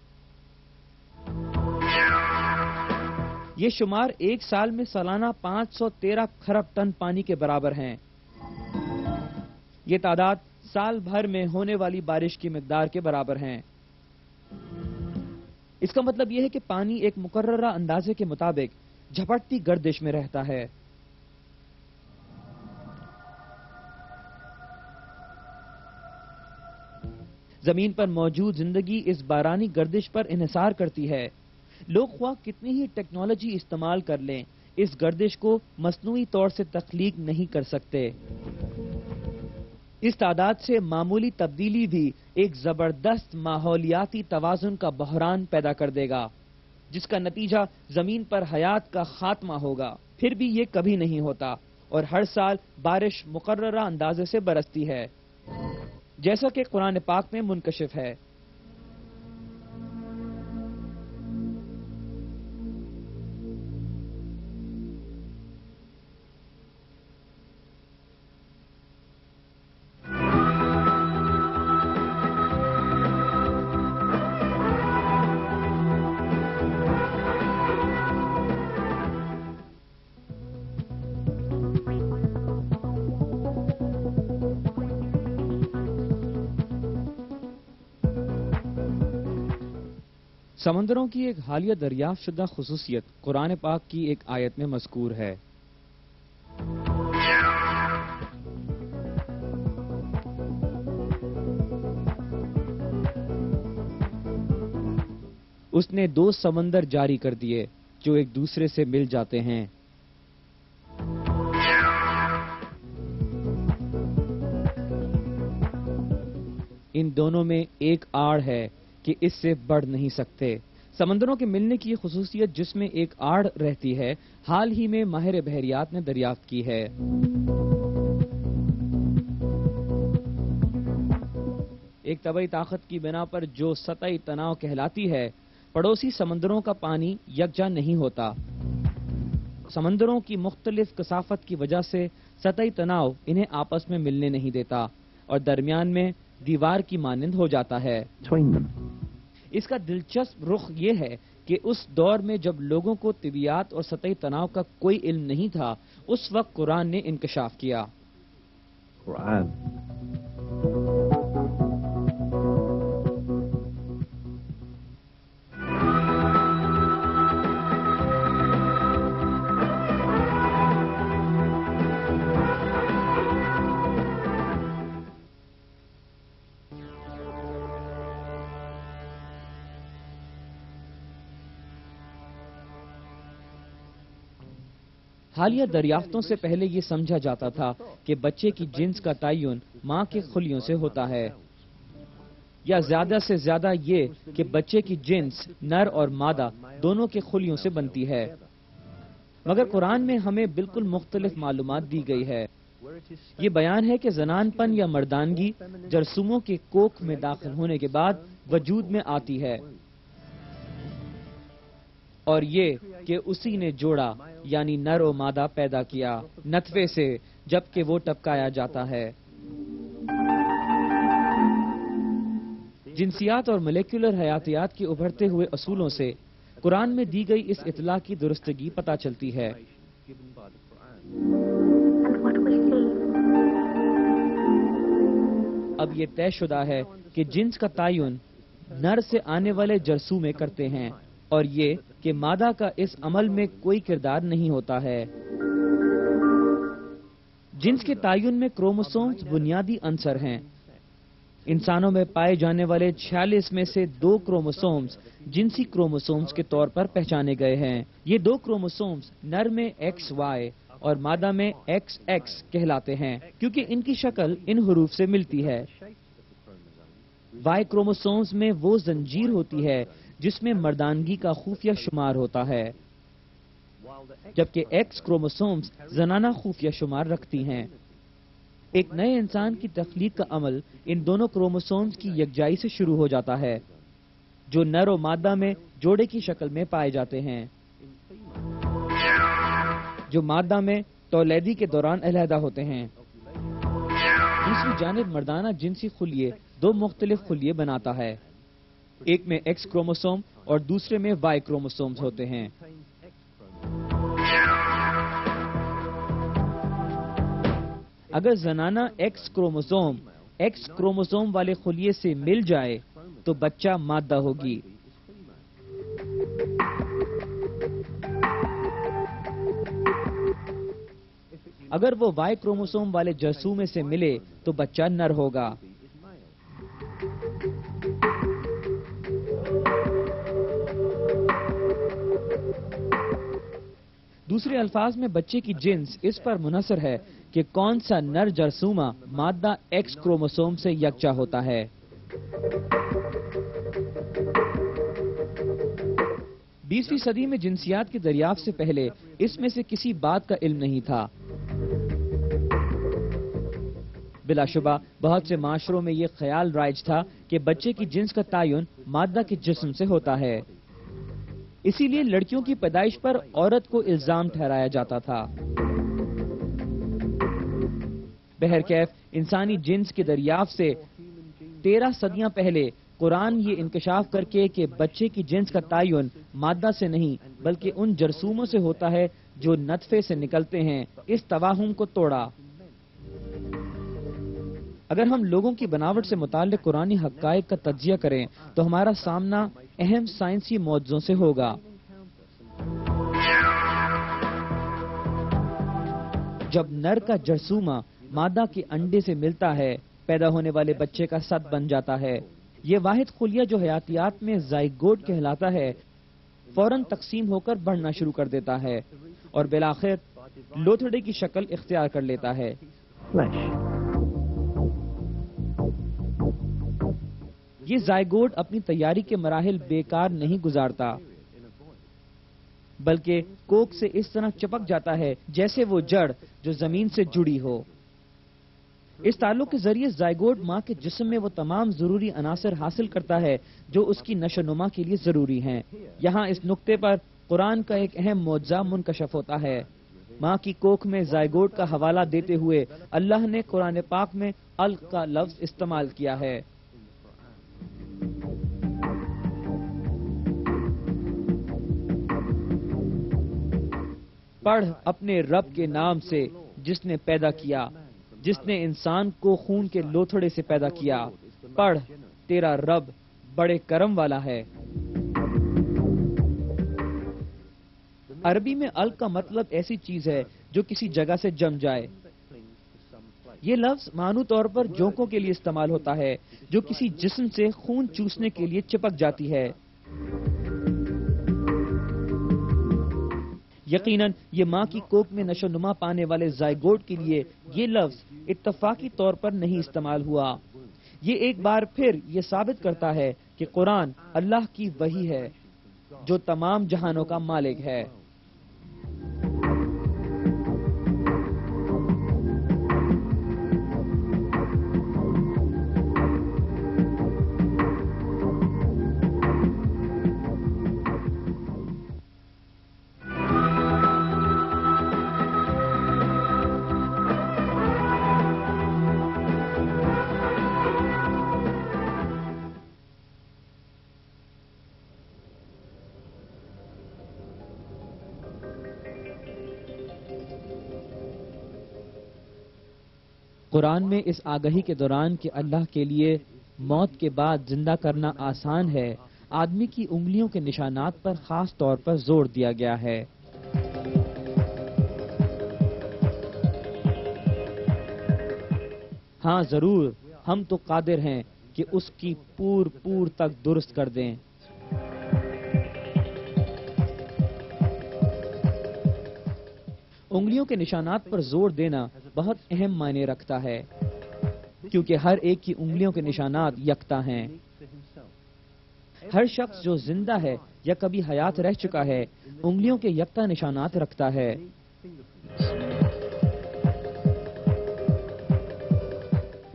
A: یہ شمار ایک سال میں سالانہ 513 کھرب ٹن پانی کے برابر ہیں۔ یہ تعداد سال بھر میں ہونے والی بارش کی مقدار کے برابر ہیں۔ اس کا مطلب یہ ہے کہ پانی ایک مقررہ اندازے کے مطابق جھپٹتی گردش میں رہتا ہے۔ زمین پر موجود زندگی اس بارانی گردش پر انحصار کرتی ہے۔ لوگ خواہ کتنی ہی ٹیکنالوجی استعمال کر لیں، اس گردش کو مصنوعی طور سے تخلیق نہیں کر سکتے۔ اس تعداد سے معمولی تبدیلی بھی ایک زبردست ماحولیاتی توازن کا بحران پیدا کر دے گا، جس کا نتیجہ زمین پر حیات کا خاتمہ ہوگا۔ پھر بھی یہ کبھی نہیں ہوتا اور ہر سال بارش مقررہ اندازے سے برستی ہے، جیسا کہ قرآن پاک میں منکشف ہے۔ سمندروں کی ایک حالیہ دریافت شدہ خصوصیت قرآن پاک کی ایک آیت میں مذکور ہے۔ اس نے 2 سمندر جاری کر دیے جو ایک دوسرے سے مل جاتے ہیں۔ ان دونوں میں ایک آڑ ہے کہ اس سے بڑھ نہیں سکتے۔ سمندروں کے ملنے کی خصوصیت جس میں ایک آڑ رہتی ہے، حال ہی میں ماہر بحریات نے دریافت کی ہے۔ ایک طبعی طاقت کی بنا پر جو سطحی تناؤ کہلاتی ہے، پڑوسی سمندروں کا پانی یکجا نہیں ہوتا۔ سمندروں کی مختلف کثافت کی وجہ سے سطحی تناؤ انہیں آپس میں ملنے نہیں دیتا اور درمیان میں دیوار کی مانند ہو جاتا ہے۔ اس کا دلچسپ رخ یہ ہے کہ اس دور میں جب لوگوں کو طبیعیات اور سطحی تناؤ کا کوئی علم نہیں تھا، اس وقت قرآن نے انکشاف کیا۔ حالیہ دریافتوں سے پہلے یہ سمجھا جاتا تھا کہ بچے کی جنس کا تعین ماں کے خلیوں سے ہوتا ہے، یا زیادہ سے زیادہ یہ کہ بچے کی جنس نر اور مادہ دونوں کے خلیوں سے بنتی ہے، مگر قرآن میں ہمیں بالکل مختلف معلومات دی گئی ہے۔ یہ بیان ہے کہ زنان پن یا مردانگی جرثوموں کے کوکھ میں داخل ہونے کے بعد وجود میں آتی ہے، اور یہ کہ اسی نے جوڑا یعنی نر و مادہ پیدا کیا نطفے سے، جبکہ وہ ٹپکایا جاتا ہے۔ جنسیات اور مولیکولر حیاتیات کے ابھرتے ہوئے اصولوں سے قرآن میں دی گئی اس اطلاع کی درستگی پتہ چلتی ہے۔ اب یہ طے شدہ ہے کہ جنس کا تعین نر سے آنے والے جرثومے کرتے ہیں، اور یہ کہ مادہ کا اس عمل میں کوئی کردار نہیں ہوتا ہے۔ جنس کے تعین میں کروموسومز بنیادی عنصر ہیں۔ انسانوں میں پائے جانے والے 46 میں سے 2 کروموسومز جنسی کروموسومز کے طور پر پہچانے گئے ہیں۔ یہ 2 کروموسومز نر میں XY اور مادہ میں XX کہلاتے ہیں، کیونکہ ان کی شکل ان حروف سے ملتی ہے۔ Y کروموسومز میں وہ زنجیر ہوتی ہے جس میں مردانگی کا خفیہ شمار ہوتا ہے، جبکہ X کروموسومز زنانہ خفیہ شمار رکھتی ہیں۔ ایک نئے انسان کی تخلیق کا عمل ان دونوں کروموسومز کی یکجائی سے شروع ہو جاتا ہے، جو نر و مادہ میں جوڑے کی شکل میں پائے جاتے ہیں، جو مادہ میں تولیدی کے دوران علیحدہ ہوتے ہیں۔ دوسری جانب مردانہ جنسی خلیے 2 مختلف خلیے بناتا ہے، ایک میں X کروموسوم اور دوسرے میں Y کروموسومز ہوتے ہیں۔ اگر زنانہ X کروموسوم والے خلیے سے مل جائے تو بچہ مادہ ہوگی، اگر وہ Y کروموسوم والے جرثومے سے ملے تو بچہ نر ہوگا۔ دوسرے الفاظ میں بچے کی جنس اس پر منحصر ہے کہ کون سا نر جرثومہ مادہ X کروموسوم سے یکجا ہوتا ہے۔ 20ویں صدی میں جنسیات کی دریافت سے پہلے اس میں سے کسی بات کا علم نہیں تھا۔ بلا شبہ بہت سے معاشروں میں یہ خیال رائج تھا کہ بچے کی جنس کا تعین مادہ کے جسم سے ہوتا ہے، اسی لیے لڑکیوں کی پیدائش پر عورت کو الزام ٹھہرایا جاتا تھا۔ بہرکیف انسانی جنس کی دریافت سے 13 صدیاں پہلے قرآن یہ انکشاف کر کے کہ بچے کی جنس کا تعین مادہ سے نہیں بلکہ ان جرثوموں سے ہوتا ہے جو نطفے سے نکلتے ہیں، اس توہم کو توڑا۔ اگر ہم لوگوں کی بناوٹ سے متعلق قرآنی حقائق کا تجزیہ کریں تو ہمارا سامنا اہم سائنسی موضوعوں سے ہوگا۔ جب نر کا جرثومہ مادہ کے انڈے سے ملتا ہے، پیدا ہونے والے بچے کا سد بن جاتا ہے۔ یہ واحد خلیہ جو حیاتیات میں زائگوٹ کہلاتا ہے، فوراً تقسیم ہو کر بڑھنا شروع کر دیتا ہے اور بالآخر لوتھڑے کی شکل اختیار کر لیتا ہے۔ یہ زائگوٹ اپنی تیاری کے مراحل بیکار نہیں گزارتا، بلکہ کوکھ سے اس طرح چپک جاتا ہے جیسے وہ جڑ جو زمین سے جڑی ہو۔ اس تعلق کے ذریعے زائگوٹ ماں کے جسم میں وہ تمام ضروری عناصر حاصل کرتا ہے جو اس کی نشو و نما کے لیے ضروری ہیں۔ یہاں اس نقطے پر قرآن کا ایک اہم معجزہ منکشف ہوتا ہے۔ ماں کی کوکھ میں زائگوٹ کا حوالہ دیتے ہوئے اللہ نے قرآن پاک میں الق کا لفظ استعمال کیا ہے۔ پڑھ اپنے رب کے نام سے جس نے پیدا کیا، جس نے انسان کو خون کے لوتھڑے سے پیدا کیا۔ پڑھ تیرا رب بڑے کرم والا ہے۔ عربی میں الق کا مطلب ایسی چیز ہے جو کسی جگہ سے جم جائے۔ یہ لفظ معنی طور پر جوکوں کے لیے استعمال ہوتا ہے جو کسی جسم سے خون چوسنے کے لیے چپک جاتی ہے۔ یقیناً یہ ماں کی کوکھ میں نشو نما پانے والے زائگوٹ کے لیے یہ لفظ اتفاقی طور پر نہیں استعمال ہوا۔ یہ ایک بار پھر یہ ثابت کرتا ہے کہ قرآن اللہ کی وحی ہے جو تمام جہانوں کا مالک ہے۔ قرآن میں اس آگہی کے دوران کہ اللہ کے لیے موت کے بعد زندہ کرنا آسان ہے، آدمی کی انگلیوں کے نشانات پر خاص طور پر زور دیا گیا ہے۔ ہاں ضرور، ہم تو قادر ہیں کہ اس کی پور تک درست کر دیں۔ انگلیوں کے نشانات پر زور دینا بہت اہم معنی رکھتا ہے کیونکہ ہر ایک کی انگلیوں کے نشانات یکتا ہیں۔ ہر شخص جو زندہ ہے یا کبھی حیات رہ چکا ہے انگلیوں کے یکتا نشانات رکھتا ہے۔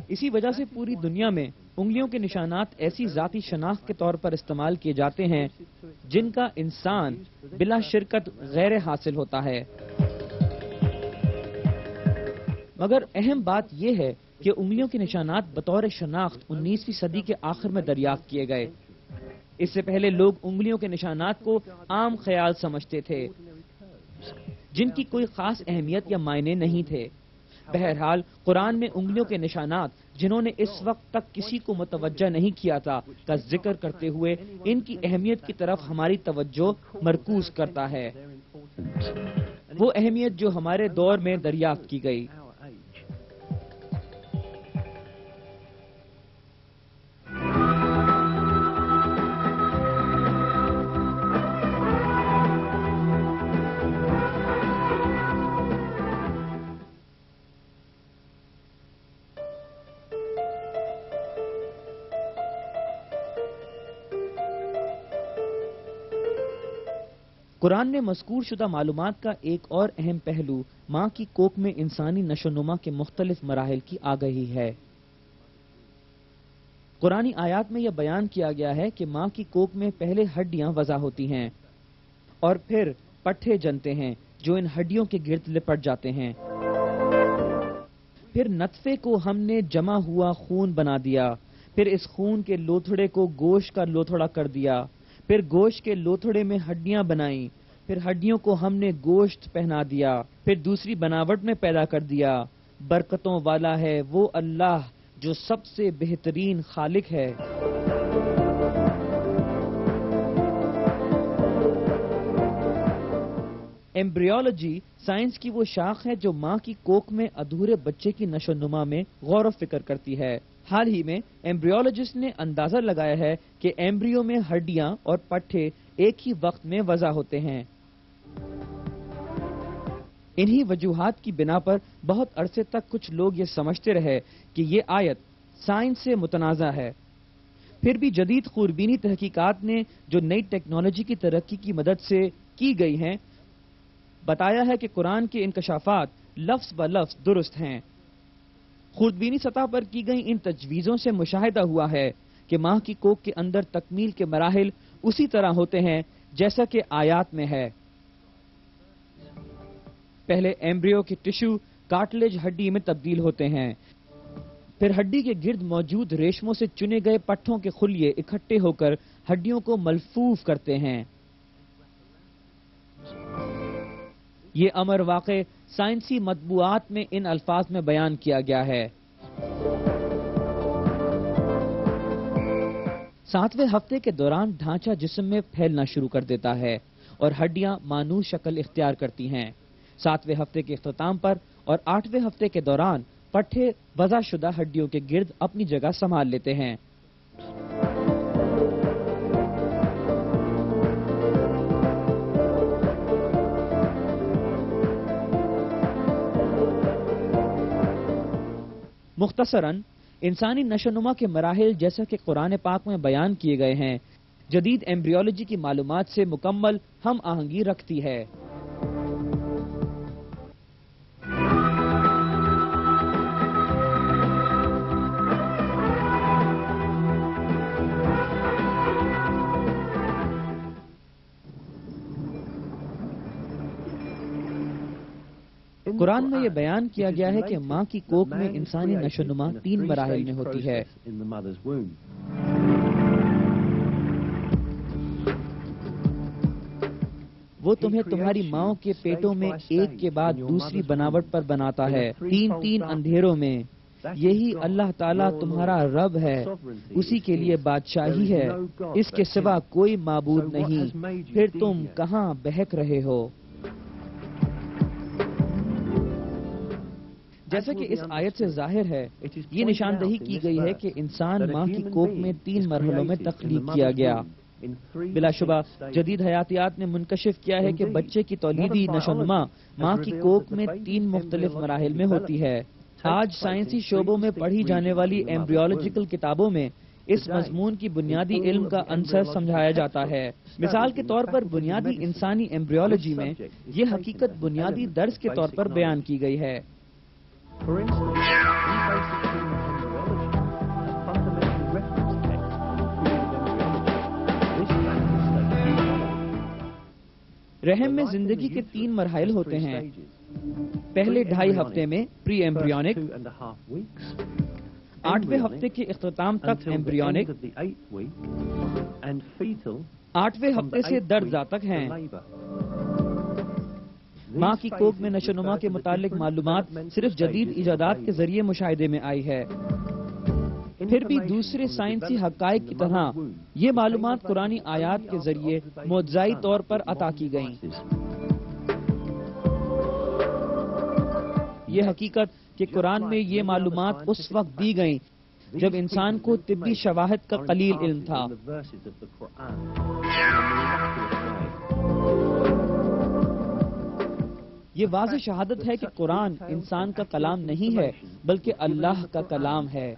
A: اسی وجہ سے پوری دنیا میں انگلیوں کے نشانات ایسی ذاتی شناخت کے طور پر استعمال کیے جاتے ہیں جن کا انسان بلا شرکت غیر حاصل ہوتا ہے۔ مگر اہم بات یہ ہے کہ انگلیوں کے نشانات بطور شناخت 19ویں صدی کے آخر میں دریافت کیے گئے۔ اس سے پہلے لوگ انگلیوں کے نشانات کو عام خیال سمجھتے تھے جن کی کوئی خاص اہمیت یا معنی نہیں تھے۔ بہرحال قرآن میں انگلیوں کے نشانات جنہوں نے اس وقت تک کسی کو متوجہ نہیں کیا تھا کا ذکر کرتے ہوئے ان کی اہمیت کی طرف ہماری توجہ مرکوز کرتا ہے، وہ اہمیت جو ہمارے دور میں دریافت کی گئی۔ قرآن نے مذکور شدہ معلومات کا ایک اور اہم پہلو ماں کی کوکھ میں انسانی نشو نما کے مختلف مراحل کی آگہی ہے۔ قرآنی آیات میں یہ بیان کیا گیا ہے کہ ماں کی کوکھ میں پہلے ہڈیاں وضع ہوتی ہیں اور پھر پٹھے جنتے ہیں جو ان ہڈیوں کے گرد لپٹ جاتے ہیں۔ پھر نطفے کو ہم نے جمع ہوا خون بنا دیا، پھر اس خون کے لوتھڑے کو گوشت کا لوتھڑا کر دیا، پھر گوشت کے لوتھڑے میں ہڈیاں بنائیں، پھر ہڈیوں کو ہم نے گوشت پہنا دیا، پھر دوسری بناوٹ میں پیدا کر دیا۔ برکتوں والا ہے وہ اللہ جو سب سے بہترین خالق ہے۔ ایمبریولوجی سائنس کی وہ شاخ ہے جو ماں کی کوکھ میں ادھورے بچے کی نشو نما میں غور و فکر کرتی ہے۔ حال ہی میں ایمبریولوجسٹ نے اندازہ لگایا ہے کہ ایمبریو میں ہڈیاں اور پٹھے ایک ہی وقت میں وضع ہوتے ہیں۔ انہی وجوہات کی بنا پر بہت عرصے تک کچھ لوگ یہ سمجھتے رہے کہ یہ آیت سائنس سے متنازع ہے۔ پھر بھی جدید خوربینی تحقیقات نے جو نئی ٹیکنالوجی کی ترقی کی مدد سے کی گئی ہیں بتایا ہے کہ قرآن کے انکشافات لفظ ب لفظ درست ہیں۔ خوردبینی سطح پر کی گئی ان تجویزوں سے مشاہدہ ہوا ہے کہ ماں کی کوکھ کے اندر تکمیل کے مراحل اسی طرح ہوتے ہیں جیسا کہ آیات میں ہے۔ پہلے ایمبریو کے ٹشو کارٹلیج ہڈی میں تبدیل ہوتے ہیں، پھر ہڈی کے گرد موجود ریشموں سے چنے گئے پٹھوں کے خلیے اکٹھے ہو کر ہڈیوں کو ملفوف کرتے ہیں۔ یہ امر واقع سائنسی مطبوعات میں ان الفاظ میں بیان کیا گیا ہے۔ 7ویں ہفتے کے دوران ڈھانچہ جسم میں پھیلنا شروع کر دیتا ہے اور ہڈیاں مانوس شکل اختیار کرتی ہیں۔ 7ویں ہفتے کے اختتام پر اور 8ویں ہفتے کے دوران پٹھے وضع شدہ ہڈیوں کے گرد اپنی جگہ سنبھال لیتے ہیں۔ مختصراً انسانی نشوونما کے مراحل جیسا کہ قرآن پاک میں بیان کیے گئے ہیں جدید ایمبریولوجی کی معلومات سے مکمل ہم آہنگی رکھتی ہے۔ قرآن میں یہ بیان کیا گیا ہے کہ ماں کی کوکھ میں انسانی نشوونما 3 مراحل میں ہوتی ہے۔ وہ تمہیں تمہاری ماں کے پیٹوں میں ایک کے بعد دوسری بناوٹ پر بناتا ہے، 3 اندھیروں میں۔ یہی اللہ تعالیٰ تمہارا رب ہے، اسی کے لیے بادشاہی ہے، اس کے سوا کوئی معبود نہیں، پھر تم کہاں بہک رہے ہو؟ جیسا کہ اس آیت سے ظاہر ہے، یہ نشاندہی کی گئی ہے کہ انسان ماں کی کوکھ میں 3 مرحلوں میں تخلیق کیا گیا۔ بلا شبہ جدید حیاتیات نے منکشف کیا ہے کہ بچے کی تولیدی نشوونما ماں کی کوکھ میں 3 مختلف مراحل میں ہوتی ہے۔ آج سائنسی شعبوں میں پڑھی جانے والی ایمبریولوجیکل کتابوں میں اس مضمون کی بنیادی علم کا عنصر سمجھایا جاتا ہے۔ مثال کے طور پر بنیادی انسانی ایمبریولوجی میں یہ حقیقت بنیادی درس کے طور پر بیان کی گئی ہے۔
B: For instance, in basic human embryology, a fundamental reference text included embryology. This practice states
A: رحم میں زندگی کے 3 مراحل ہوتے ہیں۔ پہلے 2.5 ہفتے میں پری ایمبریونک، 8ویں ہفتے کے اختتام تک ایمبریونک، 8ویں ہفتے سے درزا تک ہیں۔ ماں کی کوکھ میں نشوونما کے متعلق معلومات صرف جدید ایجادات کے ذریعے مشاہدے میں آئی ہے۔ پھر بھی دوسرے سائنسی حقائق کی طرح یہ معلومات قرآنی آیات کے ذریعے معجزائی طور پر عطا کی گئیں۔ یہ حقیقت کہ قرآن میں یہ معلومات اس وقت دی گئیں جب انسان کو طبی شواہد کا قلیل علم تھا۔ یہ واضح شہادت ہے کہ قرآن انسان کا کلام نہیں ہے بلکہ اللہ کا کلام ہے۔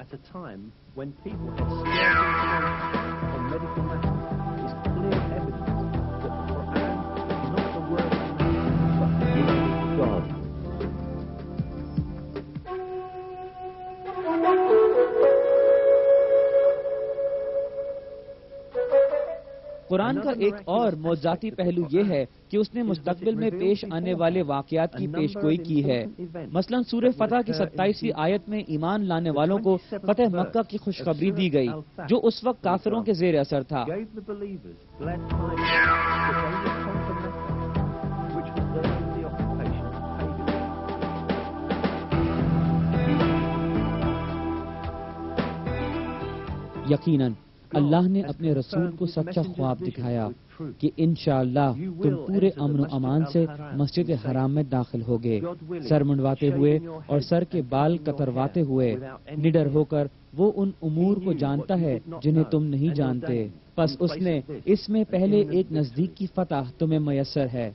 A: قرآن کا ایک اور معجزاتی پہلو یہ ہے کہ اس نے مستقبل میں پیش آنے والے واقعات کی پیشگوئی کی ہے۔ مثلا سورہ فتح کی 27ویں آیت میں ایمان لانے والوں کو فتح مکہ کی خوشخبری دی گئی جو اس وقت کافروں کے زیر اثر تھا۔ یقیناً اللہ نے اپنے رسول کو سچا خواب دکھایا کہ انشاءاللہ تم پورے امن و امان سے مسجد حرام میں داخل ہوگے، سر منڈواتے ہوئے اور سر کے بال کترواتے ہوئے، نڈر ہو کر وہ ان امور کو جانتا ہے جنہیں تم نہیں جانتے، پس اس نے اس میں پہلے ایک نزدیک کی فتح تمہیں میسر ہے۔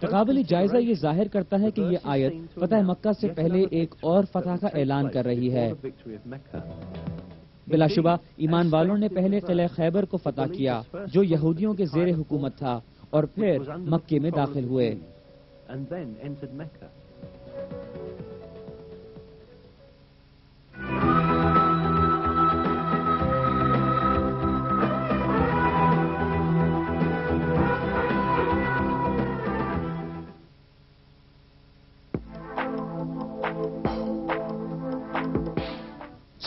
A: تقابلی جائزہ یہ ظاہر کرتا ہے کہ یہ آیت فتح مکہ سے پہلے ایک اور فتح کا اعلان کر رہی ہے۔ بلا شبہ ایمان والوں نے پہلے قلعہ خیبر کو فتح کیا جو یہودیوں کے زیر حکومت تھا اور پھر مکے میں داخل ہوئے۔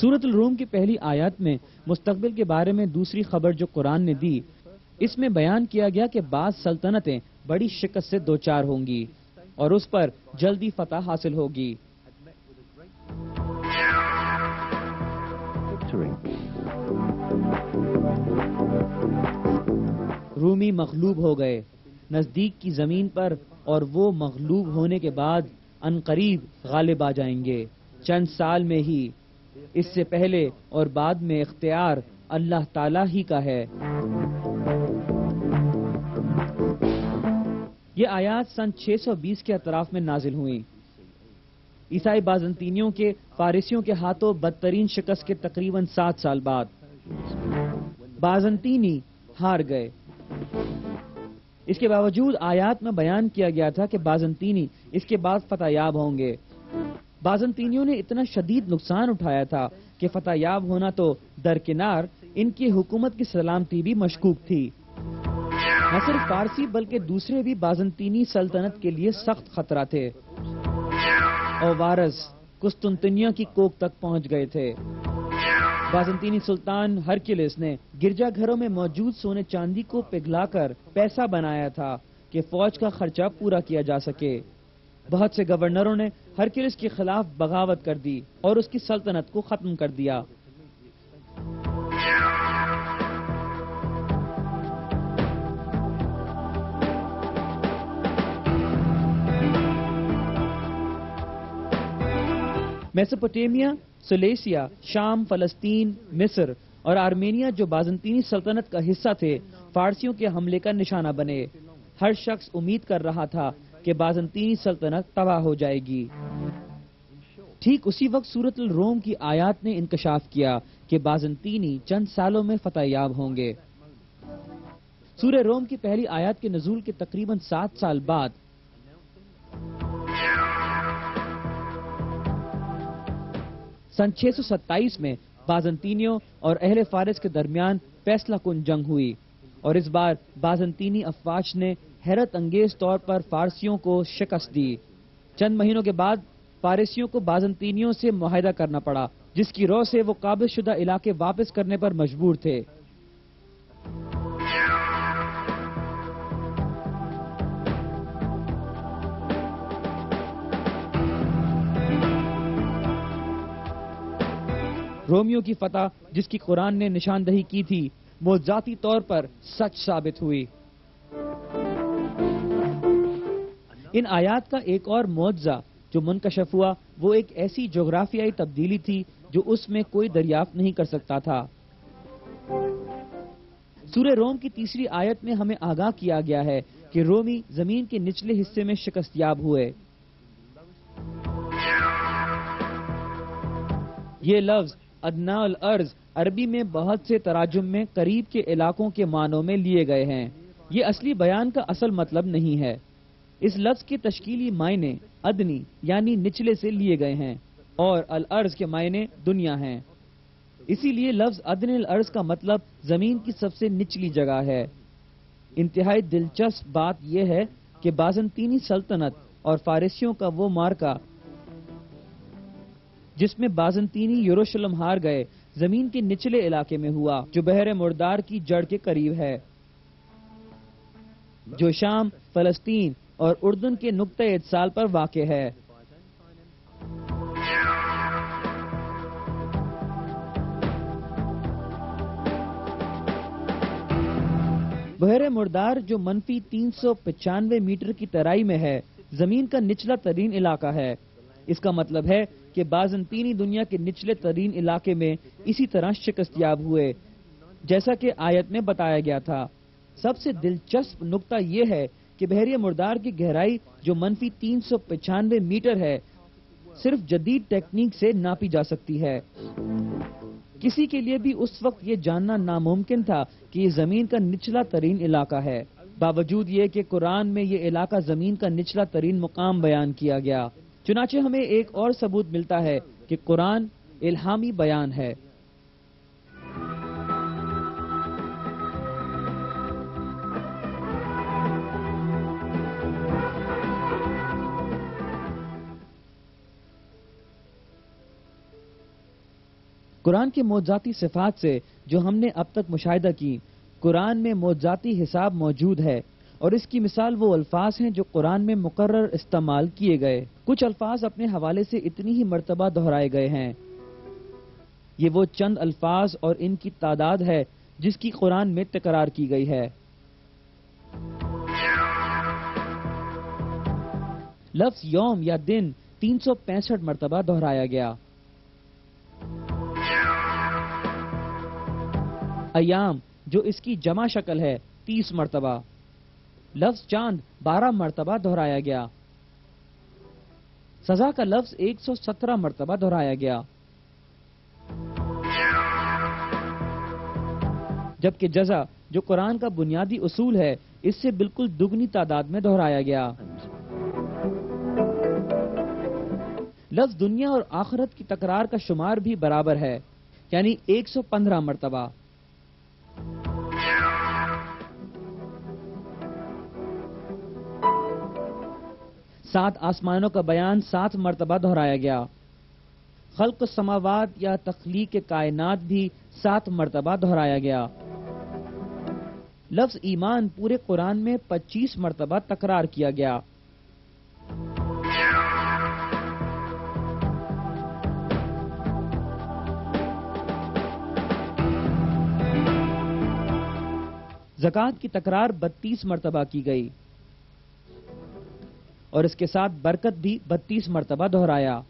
A: سورۃ الروم کی پہلی آیات میں مستقبل کے بارے میں دوسری خبر جو قرآن نے دی، اس میں بیان کیا گیا کہ بعض سلطنتیں بڑی شکست سے دوچار ہوں گی اور اس پر جلدی فتح حاصل ہوگی۔
B: Victory.
A: رومی مغلوب ہو گئے نزدیک کی زمین پر، اور وہ مغلوب ہونے کے بعد عنقریب غالب آ جائیں گے، چند سال میں ہی۔ اس سے پہلے اور بعد میں اختیار اللہ تعالی ہی کا ہے۔ یہ آیات سن 620 کے اطراف میں نازل ہوئیں۔ عیسائی بازنطینیوں کے فارسیوں کے ہاتھوں بدترین شکست کے تقریباً 7 سال بعد بازنطینی ہار گئے۔ اس کے باوجود آیات میں بیان کیا گیا تھا کہ بازنطینی اس کے بعد فتح یاب ہوں گے۔ بازنطینیوں نے اتنا شدید نقصان اٹھایا تھا کہ فتح یاب ہونا تو درکنار، ان کی حکومت کی سلامتی بھی مشکوک تھی۔ نہ صرف فارسی بلکہ دوسرے بھی بازنطینی سلطنت کے لیے سخت خطرہ تھے۔ اووارس قسطنطنیہ کی کوک تک پہنچ گئے تھے۔ بازنطینی سلطان ہرکلس نے گرجا گھروں میں موجود سونے چاندی کو پگھلا کر پیسہ بنایا تھا کہ فوج کا خرچہ پورا کیا جا سکے۔ بہت سے گورنروں نے ہرکلس کے خلاف بغاوت کر دی اور اس کی سلطنت کو ختم کر دیا۔ میسوپوٹیمیا، سلیسیا، شام، فلسطین، مصر اور آرمینیا جو بازنطینی سلطنت کا حصہ تھے، فارسیوں کے حملے کا نشانہ بنے۔ ہر شخص امید کر رہا تھا کہ بازنطینی سلطنت تباہ ہو جائے گی۔ ٹھیک اسی وقت سورۃ الروم کی آیات نے انکشاف کیا کہ بازنطینی چند سالوں میں فتح یاب ہوں گے۔ سورہ روم کی پہلی آیات کے نزول کے تقریباً 7 سال بعد سن 627 میں بازنطینیوں اور اہل فارس کے درمیان فیصلہ کن جنگ ہوئی، اور اس بار بازنطینی افواج نے حیرت انگیز طور پر فارسیوں کو شکست دی۔ چند مہینوں کے بعد فارسیوں کو بازنطینیوں سے معاہدہ کرنا پڑا، جس کی رو سے وہ قابض شدہ علاقے واپس کرنے پر مجبور تھے۔ رومیوں کی فتح، جس کی قرآن نے نشاندہی کی تھی، وہ ذاتی طور پر سچ ثابت ہوئی۔ ان آیات کا ایک اور معجزہ جو منکشف ہوا، وہ ایک ایسی جغرافیائی تبدیلی تھی جو اس میں کوئی دریافت نہیں کر سکتا تھا۔ سورہ روم کی تیسری آیت میں ہمیں آگاہ کیا گیا ہے کہ رومی زمین کے نچلے حصے میں شکست یاب ہوئے۔ یہ لفظ ادنا الارض عربی میں بہت سے تراجم میں قریب کے علاقوں کے معنوں میں لیے گئے ہیں۔ یہ اصلی بیان کا اصل مطلب نہیں ہے۔ اس لفظ کے تشکیلی معنی ادنی یعنی نچلے سے لیے گئے ہیں، اور الارض کے معنی دنیا ہیں۔ اسی لیے لفظ ادن الارض کا مطلب زمین کی سب سے نچلی جگہ ہے۔ انتہائی دلچسپ بات یہ ہے کہ بازنطینی سلطنت اور فارسیوں کا وہ مارکا جس میں بازنطینی یروشلم ہار گئے، زمین کے نچلے علاقے میں ہوا جو بحر مردار کی جڑ کے قریب ہے، جو شام، فلسطین اور اردن کے نقطہ اتصال پر واقع ہے۔ بحر مردار جو منفی 395 میٹر کی ترائی میں ہے، زمین کا نچلا ترین علاقہ ہے۔ اس کا مطلب ہے کہ بازنطینی دنیا کے نچلے ترین علاقے میں اسی طرح شکست یاب ہوئے جیسا کہ آیت میں بتایا گیا تھا۔ سب سے دلچسپ نقطہ یہ ہے کہ بحیرہ مردار کی گہرائی جو منفی 395 میٹر ہے، صرف جدید ٹیکنیک سے ناپی جا سکتی ہے۔ کسی کے لیے بھی اس وقت یہ جاننا ناممکن تھا کہ یہ زمین کا نچلا ترین علاقہ ہے، باوجود یہ کہ قرآن میں یہ علاقہ زمین کا نچلا ترین مقام بیان کیا گیا۔ چنانچہ ہمیں ایک اور ثبوت ملتا ہے کہ قرآن الہامی بیان ہے۔ قرآن کے معجزاتی صفات سے جو ہم نے اب تک مشاہدہ کی، قرآن میں معجزاتی حساب موجود ہے، اور اس کی مثال وہ الفاظ ہیں جو قرآن میں مقرر استعمال کیے گئے۔ کچھ الفاظ اپنے حوالے سے اتنی ہی مرتبہ دہرائے گئے ہیں۔ یہ وہ چند الفاظ اور ان کی تعداد ہے جس کی قرآن میں تکرار کی گئی ہے۔ لفظ یوم یا دن 365 مرتبہ دہرایا گیا۔ ایام جو اس کی جمع شکل ہے 30 مرتبہ۔ لفظ چاند 12 مرتبہ دہرایا گیا۔ سزا کا لفظ 117 مرتبہ دہرایا گیا، جبکہ جزا جو قرآن کا بنیادی اصول ہے اس سے بالکل دگنی تعداد میں دہرایا گیا۔ لفظ دنیا اور آخرت کی تکرار کا شمار بھی برابر ہے، یعنی 115 مرتبہ۔ سات آسمانوں کا بیان 7 مرتبہ دہرایا گیا۔ خلق السماوات یا تخلیق کائنات بھی 7 مرتبہ دہرایا گیا۔ لفظ ایمان پورے قرآن میں 25 مرتبہ تکرار کیا گیا۔ زکوٰۃ کی تکرار 32 مرتبہ کی گئی، اور اس کے ساتھ برکت بھی 32 مرتبہ دہرایا۔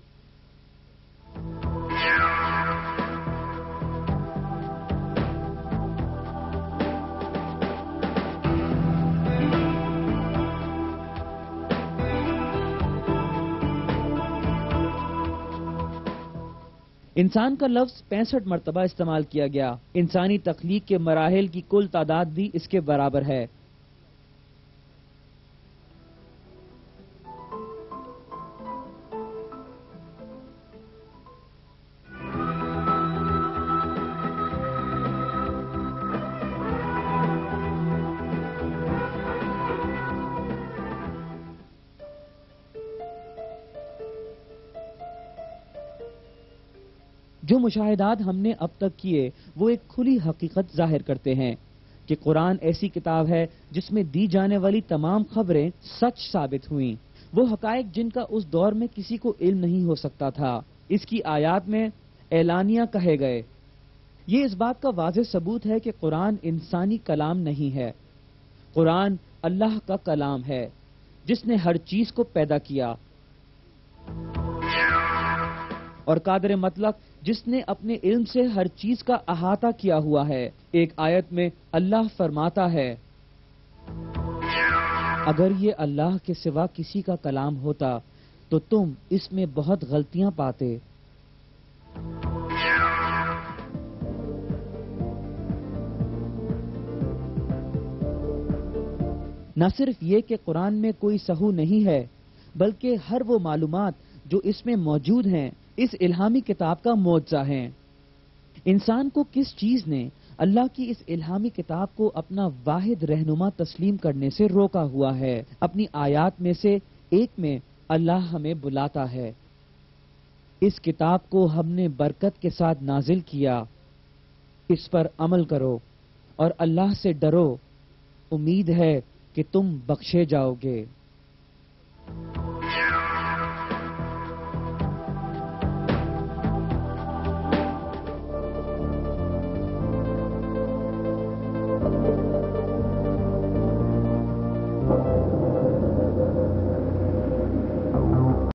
A: انسان کا لفظ 65 مرتبہ استعمال کیا گیا۔ انسانی تخلیق کے مراحل کی کل تعداد بھی اس کے برابر ہے۔ جو مشاہدات ہم نے اب تک کیے وہ ایک کھلی حقیقت ظاہر کرتے ہیں کہ قرآن ایسی کتاب ہے جس میں دی جانے والی تمام خبریں سچ ثابت ہوئیں، وہ حقائق جن کا اس دور میں کسی کو علم نہیں ہو سکتا تھا، اس کی آیات میں اعلانیہ کہے گئے۔ یہ اس بات کا واضح ثبوت ہے کہ قرآن انسانی کلام نہیں ہے، قرآن اللہ کا کلام ہے جس نے ہر چیز کو پیدا کیا، اور قادر مطلق جس نے اپنے علم سے ہر چیز کا احاطہ کیا ہوا ہے۔ ایک آیت میں اللہ فرماتا ہے، اگر یہ اللہ کے سوا کسی کا کلام ہوتا تو تم اس میں بہت غلطیاں پاتے۔ نہ صرف یہ کہ قرآن میں کوئی سہو نہیں ہے، بلکہ ہر وہ معلومات جو اس میں موجود ہیں اس الہامی کتاب کا معجزہ ہیں۔ انسان کو کس چیز نے اللہ کی اس الہامی کتاب کو اپنا واحد رہنما تسلیم کرنے سے روکا ہوا ہے؟ اپنی آیات میں سے ایک میں اللہ ہمیں بلاتا ہے، اس کتاب کو ہم نے برکت کے ساتھ نازل کیا، اس پر عمل کرو اور اللہ سے ڈرو، امید ہے کہ تم بخشے جاؤ گے۔